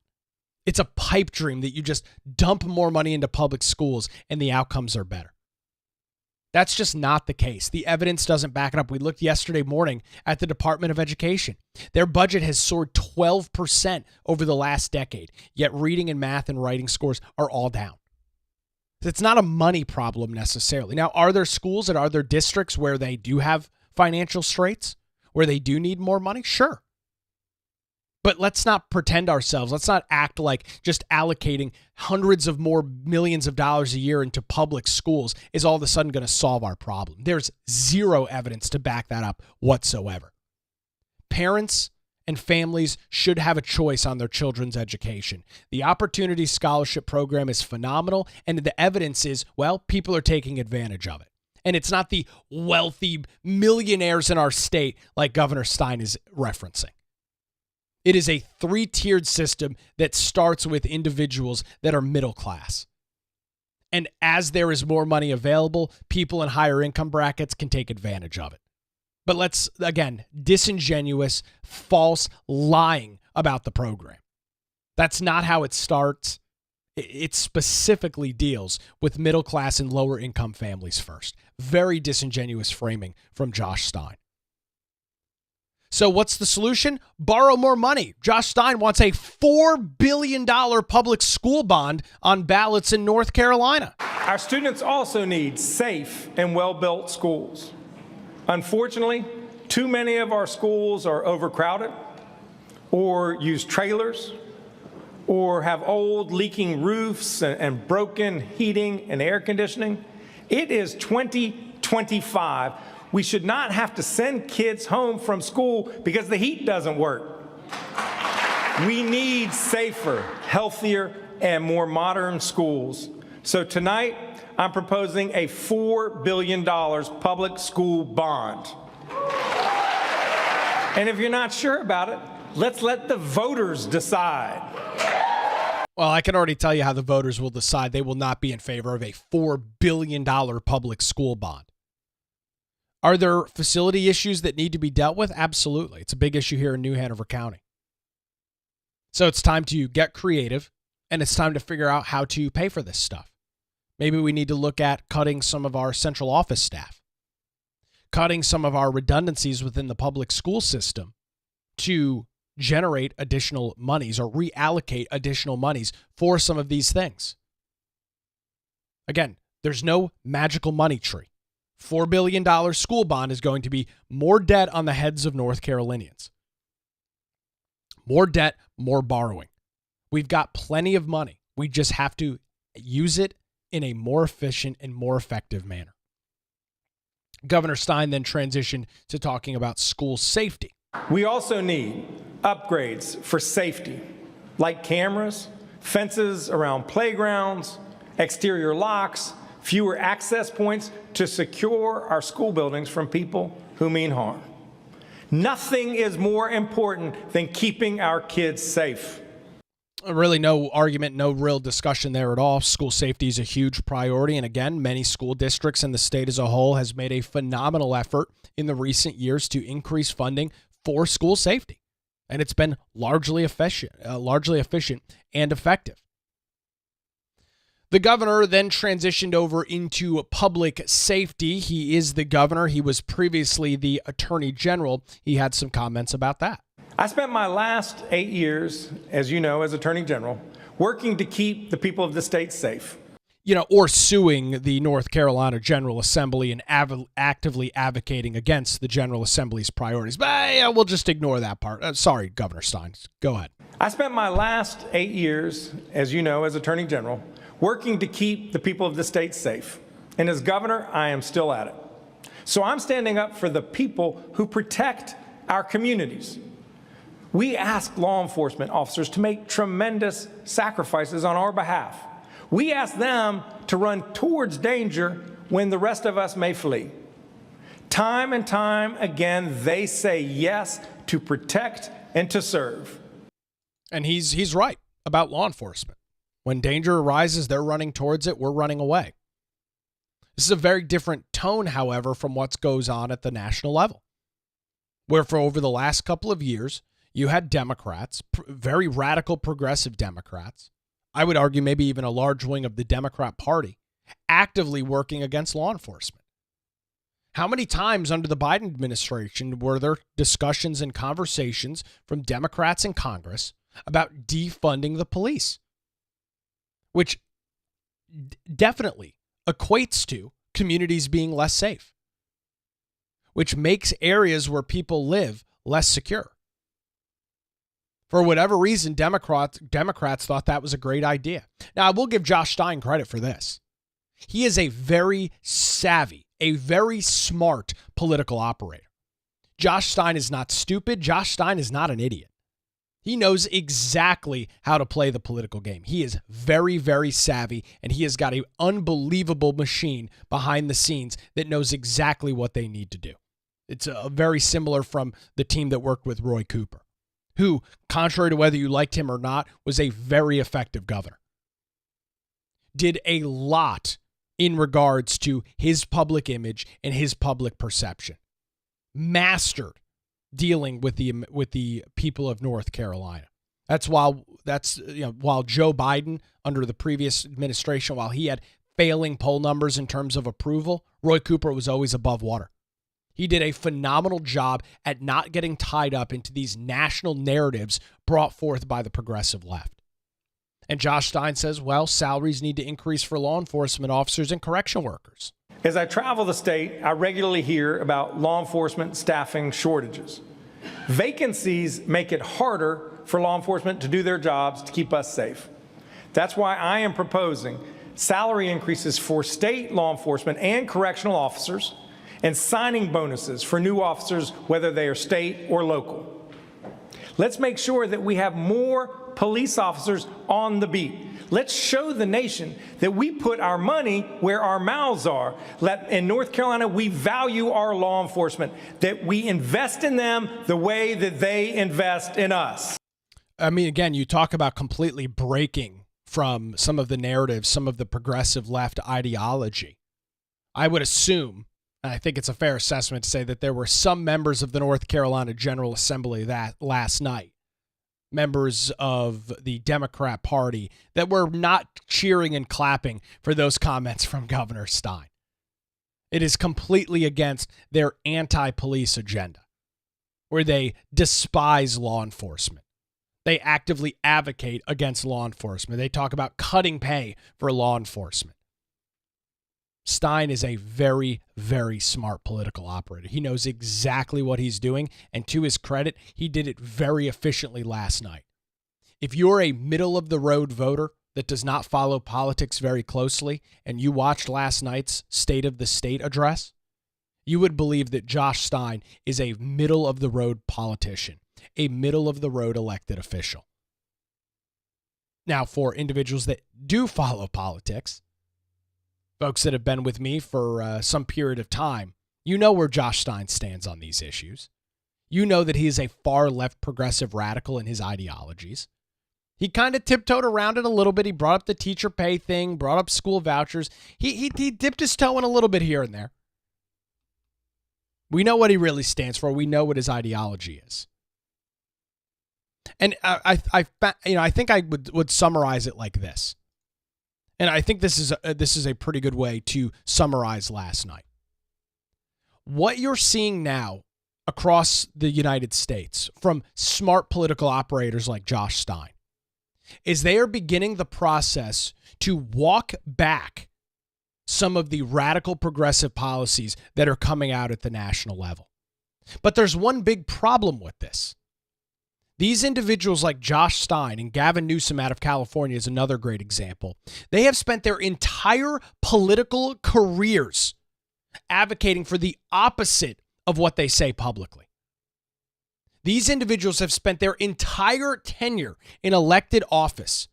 It's a pipe dream that you just dump more money into public schools and the outcomes are better. That's just not the case. The evidence doesn't back it up. We looked yesterday morning at the Department of Education. Their budget has soared 12% over the last decade, yet reading and math and writing scores are all down. It's not a money problem necessarily. Now, are there schools and are there districts where they do have financial straits, where they do need more money? Sure. But let's not pretend ourselves. Let's not act like just allocating hundreds of more millions of dollars a year into public schools is all of a sudden going to solve our problem. There's zero evidence to back that up whatsoever. Parents and families should have a choice on their children's education. The Opportunity Scholarship Program is phenomenal, and the evidence is, well, people are taking advantage of it. And it's not the wealthy millionaires in our state like Governor Stein is referencing. It is a three-tiered system that starts with individuals that are middle class. And as there is more money available, people in higher income brackets can take advantage of it. But let's, again, disingenuous, false, lying about the program. That's not how it starts. It specifically deals with middle class and lower income families first. Very disingenuous framing from Josh Stein. So what's the solution? Borrow more money. Josh Stein wants a $4 billion public school bond on ballots in North Carolina. Our students also need safe and well-built schools. Unfortunately, Too many of our schools are overcrowded or use trailers or have old leaking roofs and broken heating and air conditioning. It is 2025. We should not have to send kids home from school because the heat doesn't work. We need safer, healthier, and more modern schools. So tonight, I'm proposing a $4 billion public school bond. And if you're not sure about it, let's let the voters decide. Well, I can already tell you how the voters will decide. They will not be in favor of a $4 billion public school bond. Are there facility issues that need to be dealt with? Absolutely. It's a big issue here in New Hanover County. So it's time to get creative, and it's time to figure out how to pay for this stuff. Maybe we need to look at cutting some of our central office staff, cutting some of our redundancies within the public school system to generate additional monies or reallocate additional monies for some of these things. Again, there's no magical money tree. $4 billion school bond is going to be more debt on the heads of North Carolinians. More debt, more borrowing. We've got plenty of money. We just have to use it in a more efficient and more effective manner. Governor Stein then transitioned to talking about school safety. We also need upgrades for safety, like cameras, fences around playgrounds, exterior locks, fewer access points to secure our school buildings from people who mean harm. Nothing is more important than keeping our kids safe. Really no argument, no real discussion there at all. School safety is a huge priority. And again, many school districts in the state as a whole has made a phenomenal effort in the recent years to increase funding for school safety. And it's been largely efficient and effective. The governor then transitioned over into public safety. He is the governor. He was previously the attorney general. He had some comments about that. I spent my last 8 years, as you know, as attorney general, working to keep the people of the state safe. Or suing the North Carolina General Assembly and actively advocating against the General Assembly's priorities. But we'll just ignore that part. Sorry, Governor Stein. Go ahead. I spent my last 8 years, as you know, as attorney general, working to keep the people of the state safe. And as governor, I am still at it. So I'm standing up for the people who protect our communities. We ask law enforcement officers to make tremendous sacrifices on our behalf. We ask them to run towards danger when the rest of us may flee. Time and time again, they say yes to protect and to serve. And he's right about law enforcement. When danger arises, they're running towards it. We're running away. This is a very different tone, however, from what goes on at the national level, where for over the last couple of years, you had Democrats, very radical progressive Democrats, I would argue maybe even a large wing of the Democrat Party, actively working against law enforcement. How many times under the Biden administration were there discussions and conversations from Democrats in Congress about defunding the police? Which definitely equates to communities being less safe, which makes areas where people live less secure. For whatever reason, Democrats thought that was a great idea. Now, I will give Josh Stein credit for this. He is a very savvy, a very smart political operator. Josh Stein is not stupid. Josh Stein is not an idiot. He knows exactly how to play the political game. He is very, very savvy, and he has got an unbelievable machine behind the scenes that knows exactly what they need to do. It's very similar from the team that worked with Roy Cooper, who, contrary to whether you liked him or not, was a very effective governor. Did a lot in regards to his public image and his public perception. Mastered dealing with the people of North Carolina. While Joe Biden under the previous administration, while he had failing poll numbers in terms of approval, Roy Cooper was always above water. He did a phenomenal job at not getting tied up into these national narratives brought forth by the progressive left. And Josh Stein says, well, salaries need to increase for law enforcement officers and correction workers. As I travel the state, I regularly hear about law enforcement staffing shortages. Vacancies make it harder for law enforcement to do their jobs to keep us safe. That's why I am proposing salary increases for state law enforcement and correctional officers and signing bonuses for new officers, whether they are state or local. Let's make sure that we have more police officers on the beat. Let's show the nation that we put our money where our mouths are. In North Carolina, we value our law enforcement, that we invest in them the way that they invest in us. I mean, again, you talk about completely breaking from some of the narratives, some of the progressive left ideology. I would assume, and I think it's a fair assessment to say, that there were some members of the North Carolina General Assembly that last night, members of the Democrat Party, that were not cheering and clapping for those comments from Governor Stein. It is completely against their anti-police agenda, where they despise law enforcement. They actively advocate against law enforcement. They talk about cutting pay for law enforcement. Stein is a very, very smart political operator. He knows exactly what he's doing, and to his credit, he did it very efficiently last night. If you're a middle-of-the-road voter that does not follow politics very closely, and you watched last night's State of the State address, you would believe that Josh Stein is a middle-of-the-road politician, a middle-of-the-road elected official. Now, for individuals that do follow politics, folks that have been with me for some period of time, you know where Josh Stein stands on these issues. You know that he is a far left progressive radical in his ideologies. He kind of tiptoed around it a little bit. He brought up the teacher pay thing, brought up school vouchers. He dipped his toe in a little bit here and there. We know what he really stands for. We know what his ideology is. And I think I would summarize it like this. And I think this is a pretty good way to summarize last night. What you're seeing now across the United States from smart political operators like Josh Stein is they are beginning the process to walk back some of the radical progressive policies that are coming out at the national level. But there's one big problem with this. These individuals like Josh Stein and Gavin Newsom out of California is another great example. They have spent their entire political careers advocating for the opposite of what they say publicly. These individuals have spent their entire tenure in elected office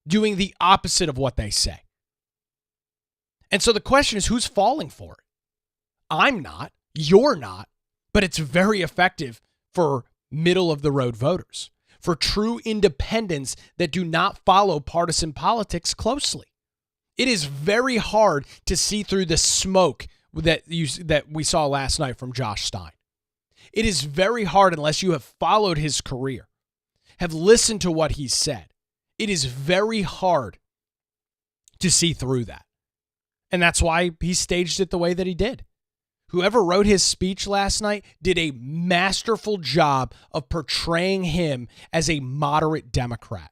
doing the opposite of what they say. And so the question is, who's falling for it? I'm not. You're not. But it's very effective for middle-of-the-road voters, for true independents that do not follow partisan politics closely. It is very hard to see through the smoke that we saw last night from Josh Stein. It is very hard unless you have followed his career, have listened to what he said. It is very hard to see through that. And that's why he staged it the way that he did. Whoever wrote his speech last night did a masterful job of portraying him as a moderate Democrat.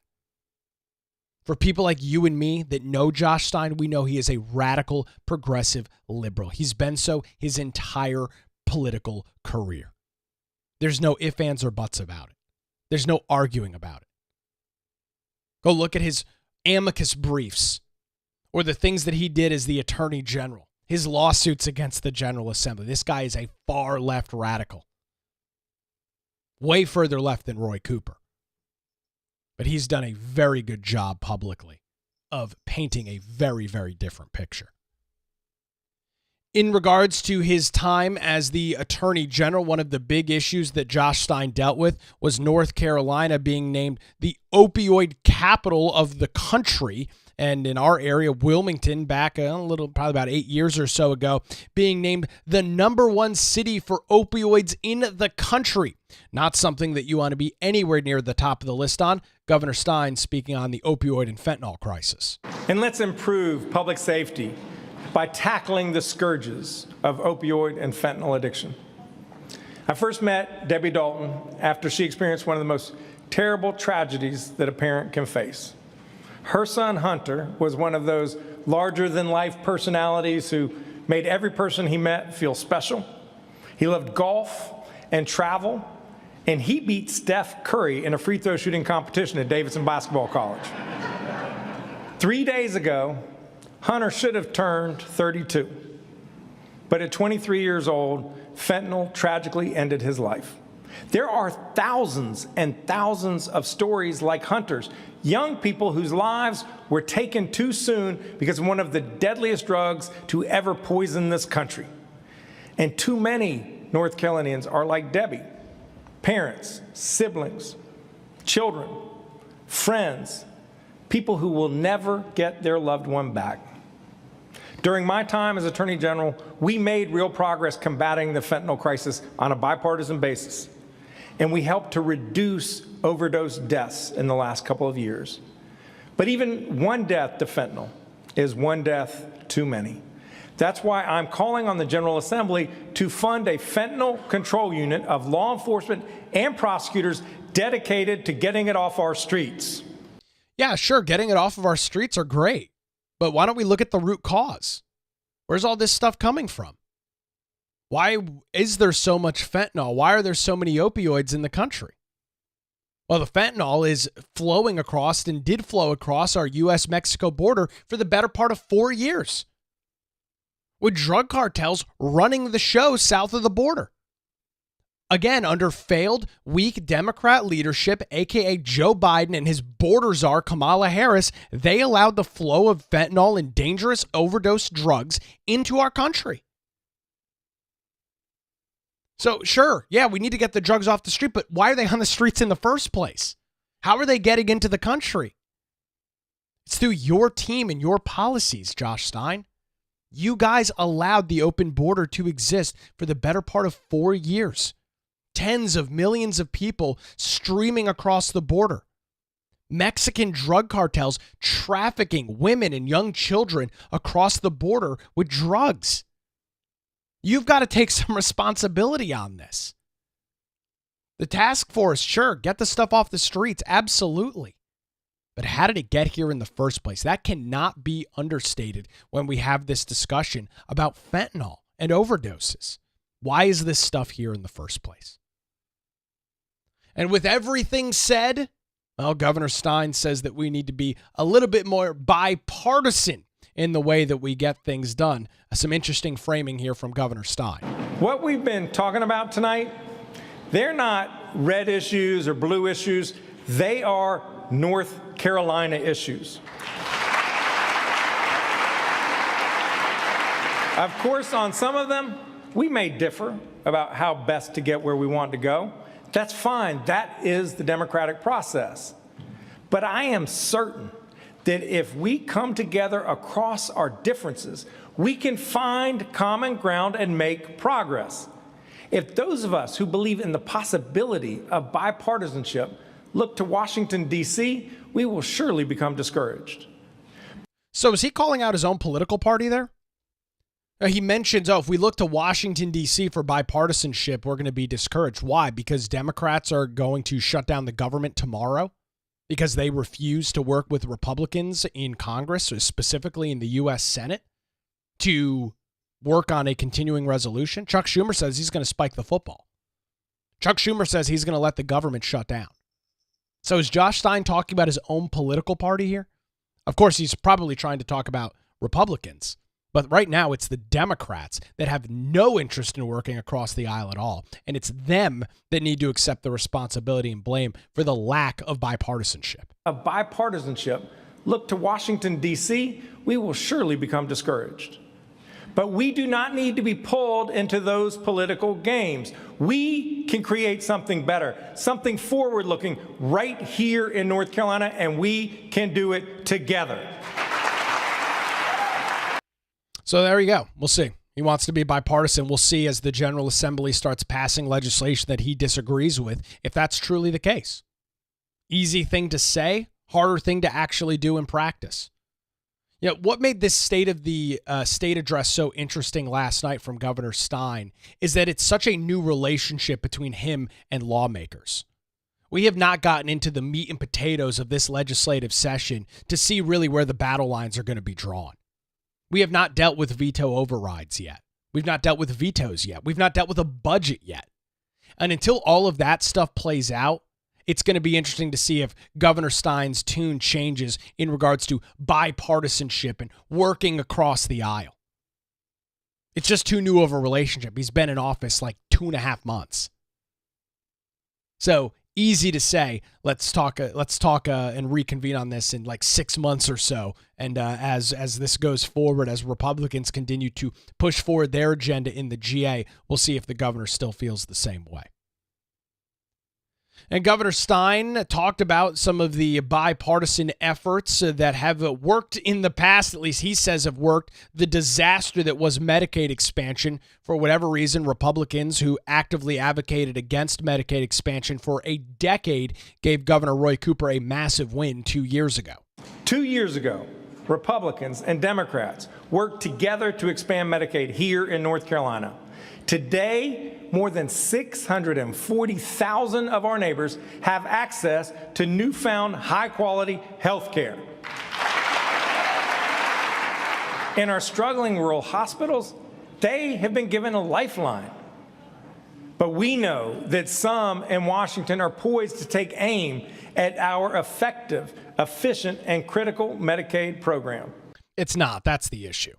For people like you and me that know Josh Stein, we know he is a radical, progressive liberal. He's been so his entire political career. There's no ifs, ands, or buts about it. There's no arguing about it. Go look at his amicus briefs or the things that he did as the Attorney General, his lawsuits against the General Assembly. This guy is a far left radical. Way further left than Roy Cooper. But he's done a very good job publicly of painting a very, very different picture. In regards to his time as the Attorney General, one of the big issues that Josh Stein dealt with was North Carolina being named the opioid capital of the country. And in our area, Wilmington, back probably about 8 years or so ago, being named the #1 city for opioids in the country. Not something that you want to be anywhere near the top of the list on. Governor Stein speaking on the opioid and fentanyl crisis. And let's improve public safety by tackling the scourges of opioid and fentanyl addiction. I first met Debbie Dalton after she experienced one of the most terrible tragedies that a parent can face. Her son, Hunter, was one of those larger-than-life personalities who made every person he met feel special. He loved golf and travel, and he beat Steph Curry in a free throw shooting competition at Davidson Basketball College. 3 days ago, Hunter should have turned 32. But at 23 years old, fentanyl tragically ended his life. There are thousands and thousands of stories like Hunter's, young people whose lives were taken too soon because of one of the deadliest drugs to ever poison this country. And too many North Carolinians are like Debbie, parents, siblings, children, friends, people who will never get their loved one back. During my time as Attorney General, we made real progress combating the fentanyl crisis on a bipartisan basis, and we helped to reduce overdose deaths in the last couple of years. But even one death to fentanyl is one death too many. That's why I'm calling on the General Assembly to fund a fentanyl control unit of law enforcement and prosecutors dedicated to getting it off our streets. Yeah, sure, getting it off of our streets are great. But why don't we look at the root cause? Where's all this stuff coming from? Why is there so much fentanyl? Why are there so many opioids in the country? Well, the fentanyl is flowing across and did flow across our U.S.-Mexico border for the better part of 4 years, with drug cartels running the show south of the border. Again, under failed, weak Democrat leadership, a.k.a. Joe Biden and his border czar, Kamala Harris, they allowed the flow of fentanyl and dangerous overdose drugs into our country. So, sure, yeah, we need to get the drugs off the street, but why are they on the streets in the first place? How are they getting into the country? It's through your team and your policies, Josh Stein. You guys allowed the open border to exist for the better part of 4 years. Tens of millions of people streaming across the border. Mexican drug cartels trafficking women and young children across the border with drugs. You've got to take some responsibility on this. The task force, sure, get the stuff off the streets, absolutely. But how did it get here in the first place? That cannot be understated when we have this discussion about fentanyl and overdoses. Why is this stuff here in the first place? And with everything said, well, Governor Stein says that we need to be a little bit more bipartisan in the way that we get things done. Some interesting framing here from Governor Stein. What we've been talking about tonight, they're not red issues or blue issues. They are North Carolina issues. Of course, on some of them, we may differ about how best to get where we want to go. That's fine. That is the democratic process. But I am certain that if we come together across our differences, we can find common ground and make progress. If those of us who believe in the possibility of bipartisanship look to Washington, D.C., we will surely become discouraged. So is he calling out his own political party there? He mentions, if we look to Washington, D.C. for bipartisanship, we're going to be discouraged. Why? Because Democrats are going to shut down the government tomorrow? Because they refuse to work with Republicans in Congress, or specifically in the U.S. Senate, to work on a continuing resolution? Chuck Schumer says he's going to spike the football. Chuck Schumer says he's going to let the government shut down. So is Josh Stein talking about his own political party here? Of course, he's probably trying to talk about Republicans. But right now, it's the Democrats that have no interest in working across the aisle at all. And it's them that need to accept the responsibility and blame for the lack of bipartisanship. Of bipartisanship, look to Washington, D.C., we will surely become discouraged. But we do not need to be pulled into those political games. We can create something better, something forward-looking right here in North Carolina, and we can do it together. So there you go. We'll see. He wants to be bipartisan. We'll see as the General Assembly starts passing legislation that he disagrees with, if that's truly the case. Easy thing to say, harder thing to actually do in practice. You know, what made this State of the State address so interesting last night from Governor Stein is that it's such a new relationship between him and lawmakers. We have not gotten into the meat and potatoes of this legislative session to see really where the battle lines are going to be drawn. We have not dealt with veto overrides yet. We've not dealt with vetoes yet. We've not dealt with a budget yet. And until all of that stuff plays out, it's going to be interesting to see if Governor Stein's tune changes in regards to bipartisanship and working across the aisle. It's just too new of a relationship. He's been in office like 2.5 months. So easy to say, let's talk and reconvene on this in like 6 months or so. And as this goes forward, as Republicans continue to push forward their agenda in the GA, we'll see if the governor still feels the same way. And Governor Stein talked about some of the bipartisan efforts that have worked in the past, at least he says have worked, the disaster that was Medicaid expansion. For whatever reason, Republicans who actively advocated against Medicaid expansion for a decade gave Governor Roy Cooper a massive win 2 years ago. 2 years ago, Republicans and Democrats worked together to expand Medicaid here in North Carolina. Today, more than 640,000 of our neighbors have access to newfound high-quality health care. In our struggling rural hospitals, they have been given a lifeline. But we know that some in Washington are poised to take aim at our effective, efficient, and critical Medicaid program. It's not. That's the issue.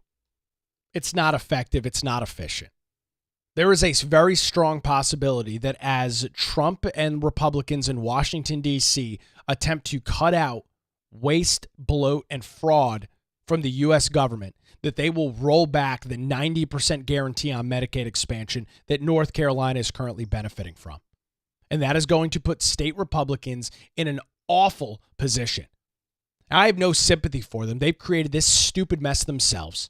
It's not effective. It's not efficient. There is a very strong possibility that as Trump and Republicans in Washington, D.C. attempt to cut out waste, bloat, and fraud from the U.S. government, that they will roll back the 90% guarantee on Medicaid expansion that North Carolina is currently benefiting from. And that is going to put state Republicans in an awful position. I have no sympathy for them. They've created this stupid mess themselves.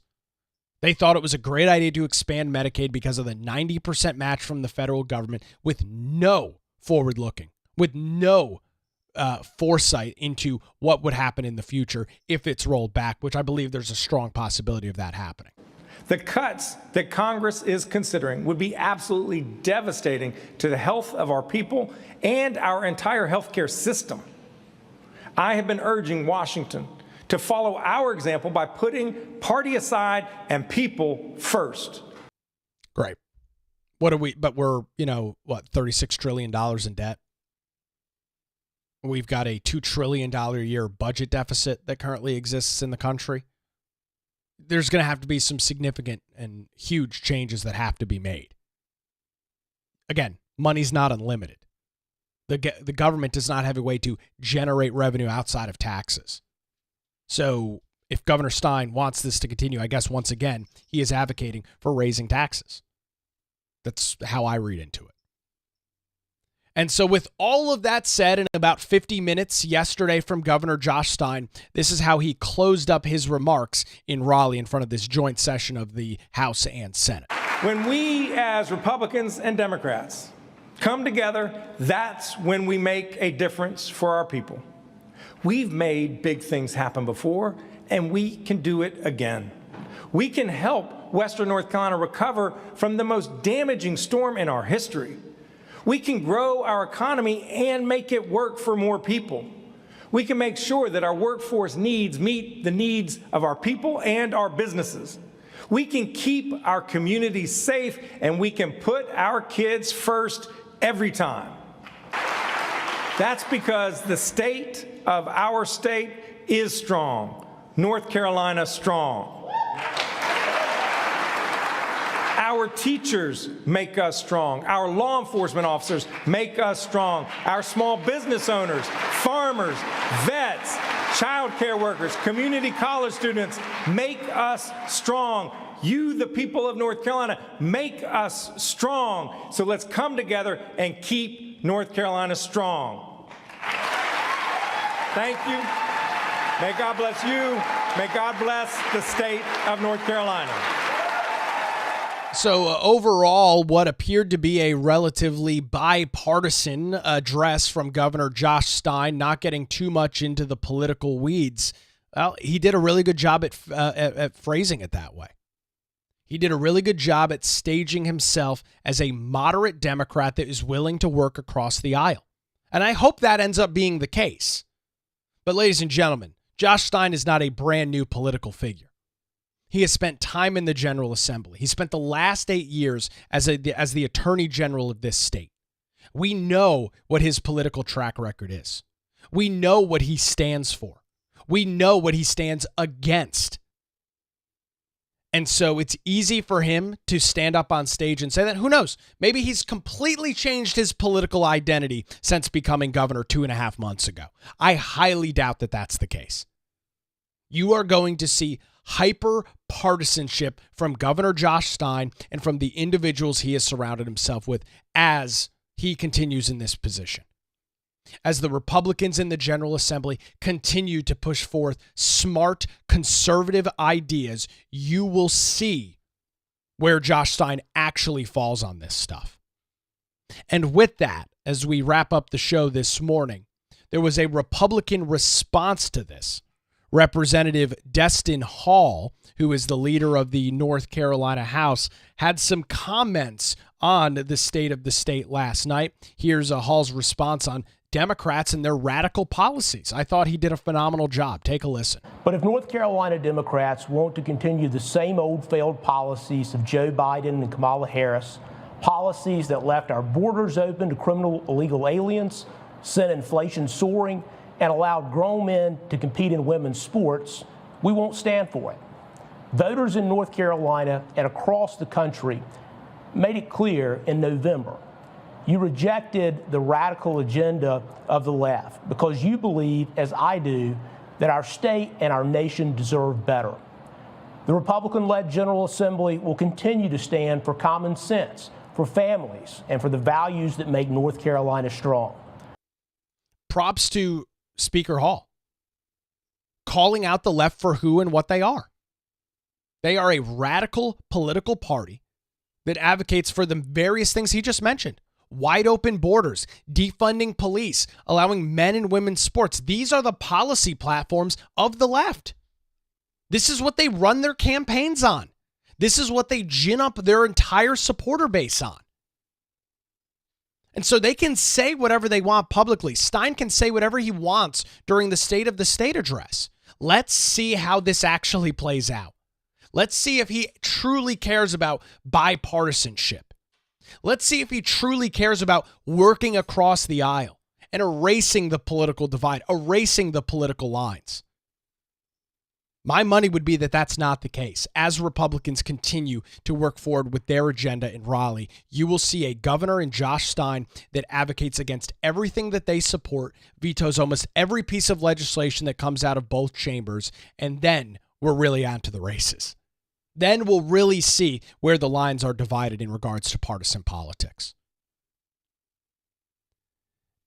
They thought it was a great idea to expand Medicaid because of the 90% match from the federal government with no forward looking, with no foresight into what would happen in the future if it's rolled back, which I believe there's a strong possibility of that happening. The cuts that Congress is considering would be absolutely devastating to the health of our people and our entire healthcare system. I have been urging Washington to follow our example by putting party aside and people first. Great. But we're, $36 trillion in debt. We've got a $2 trillion a year budget deficit that currently exists in the country. There's going to have to be some significant and huge changes that have to be made. Again, money's not unlimited. The government does not have a way to generate revenue outside of taxes. So if Governor Stein wants this to continue, I guess once again, he is advocating for raising taxes. That's how I read into it. And so with all of that said, in about 50 minutes yesterday from Governor Josh Stein, this is how he closed up his remarks in Raleigh in front of this joint session of the House and Senate. When we as Republicans and Democrats come together, that's when we make a difference for our people. We've made big things happen before, and we can do it again. We can help Western North Carolina recover from the most damaging storm in our history. We can grow our economy and make it work for more people. We can make sure that our workforce needs meet the needs of our people and our businesses. We can keep our communities safe, and we can put our kids first every time. That's because the state of our state is strong. North Carolina strong. Our teachers make us strong. Our law enforcement officers make us strong. Our small business owners, farmers, vets, child care workers, community college students make us strong. You, the people of North Carolina, make us strong. So let's come together and keep North Carolina strong. Thank you. May God bless you. May God bless the state of North Carolina. So overall, what appeared to be a relatively bipartisan address from Governor Josh Stein, not getting too much into the political weeds. Well, he did a really good job at phrasing it that way. He did a really good job at staging himself as a moderate Democrat that is willing to work across the aisle. And I hope that ends up being the case. But ladies and gentlemen, Josh Stein is not a brand new political figure. He has spent time in the General Assembly. He spent the last 8 years as the Attorney General of this state. We know what his political track record is. We know what he stands for. We know what he stands against. And so it's easy for him to stand up on stage and say that. Who knows? Maybe he's completely changed his political identity since becoming governor 2.5 months ago. I highly doubt that that's the case. You are going to see hyper partisanship from Governor Josh Stein and from the individuals he has surrounded himself with as he continues in this position. As the Republicans in the General Assembly continue to push forth smart, conservative ideas, you will see where Josh Stein actually falls on this stuff. And with that, as we wrap up the show this morning, there was a Republican response to this. Representative Destin Hall, who is the leader of the North Carolina House, had some comments on the state of the state last night. Here's Hall's response on Democrats and their radical policies. I thought he did a phenomenal job. Take a listen. But if North Carolina Democrats want to continue the same old failed policies of Joe Biden and Kamala Harris, policies that left our borders open to criminal illegal aliens, sent inflation soaring, and allowed grown men to compete in women's sports, we won't stand for it. Voters in North Carolina and across the country made it clear in November. You rejected the radical agenda of the left because you believe, as I do, that our state and our nation deserve better. The Republican-led General Assembly will continue to stand for common sense, for families, and for the values that make North Carolina strong. Props to Speaker Hall, calling out the left for who and what they are. They are a radical political party that advocates for the various things he just mentioned. Wide open borders, defunding police, allowing men and women's sports. These are the policy platforms of the left. This is what they run their campaigns on. This is what they gin up their entire supporter base on. And so they can say whatever they want publicly. Stein can say whatever he wants during the State of the State address. Let's see how this actually plays out. Let's see if he truly cares about bipartisanship. Let's see if he truly cares about working across the aisle and erasing the political divide, erasing the political lines. My money would be that that's not the case. As Republicans continue to work forward with their agenda in Raleigh, you will see a governor in Josh Stein that advocates against everything that they support, vetoes almost every piece of legislation that comes out of both chambers, and then we're really on to the races. Then we'll really see where the lines are divided in regards to partisan politics.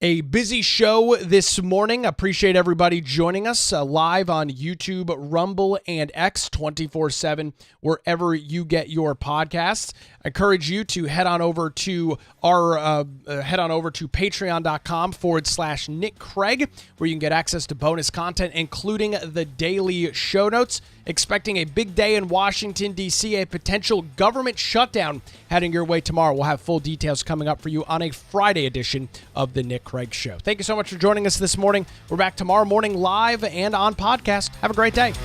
A busy show this morning. Appreciate everybody joining us live on YouTube, Rumble, and X 24/7, wherever you get your podcasts. I encourage you to head on over to patreon.com/Nick Craig, where you can get access to bonus content, including the daily show notes. Expecting a big day in Washington, D.C., a potential government shutdown heading your way tomorrow. We'll have full details coming up for you on a Friday edition of the Nick Craig Show. Thank you so much for joining us this morning. We're back tomorrow morning live and on podcast. Have a great day.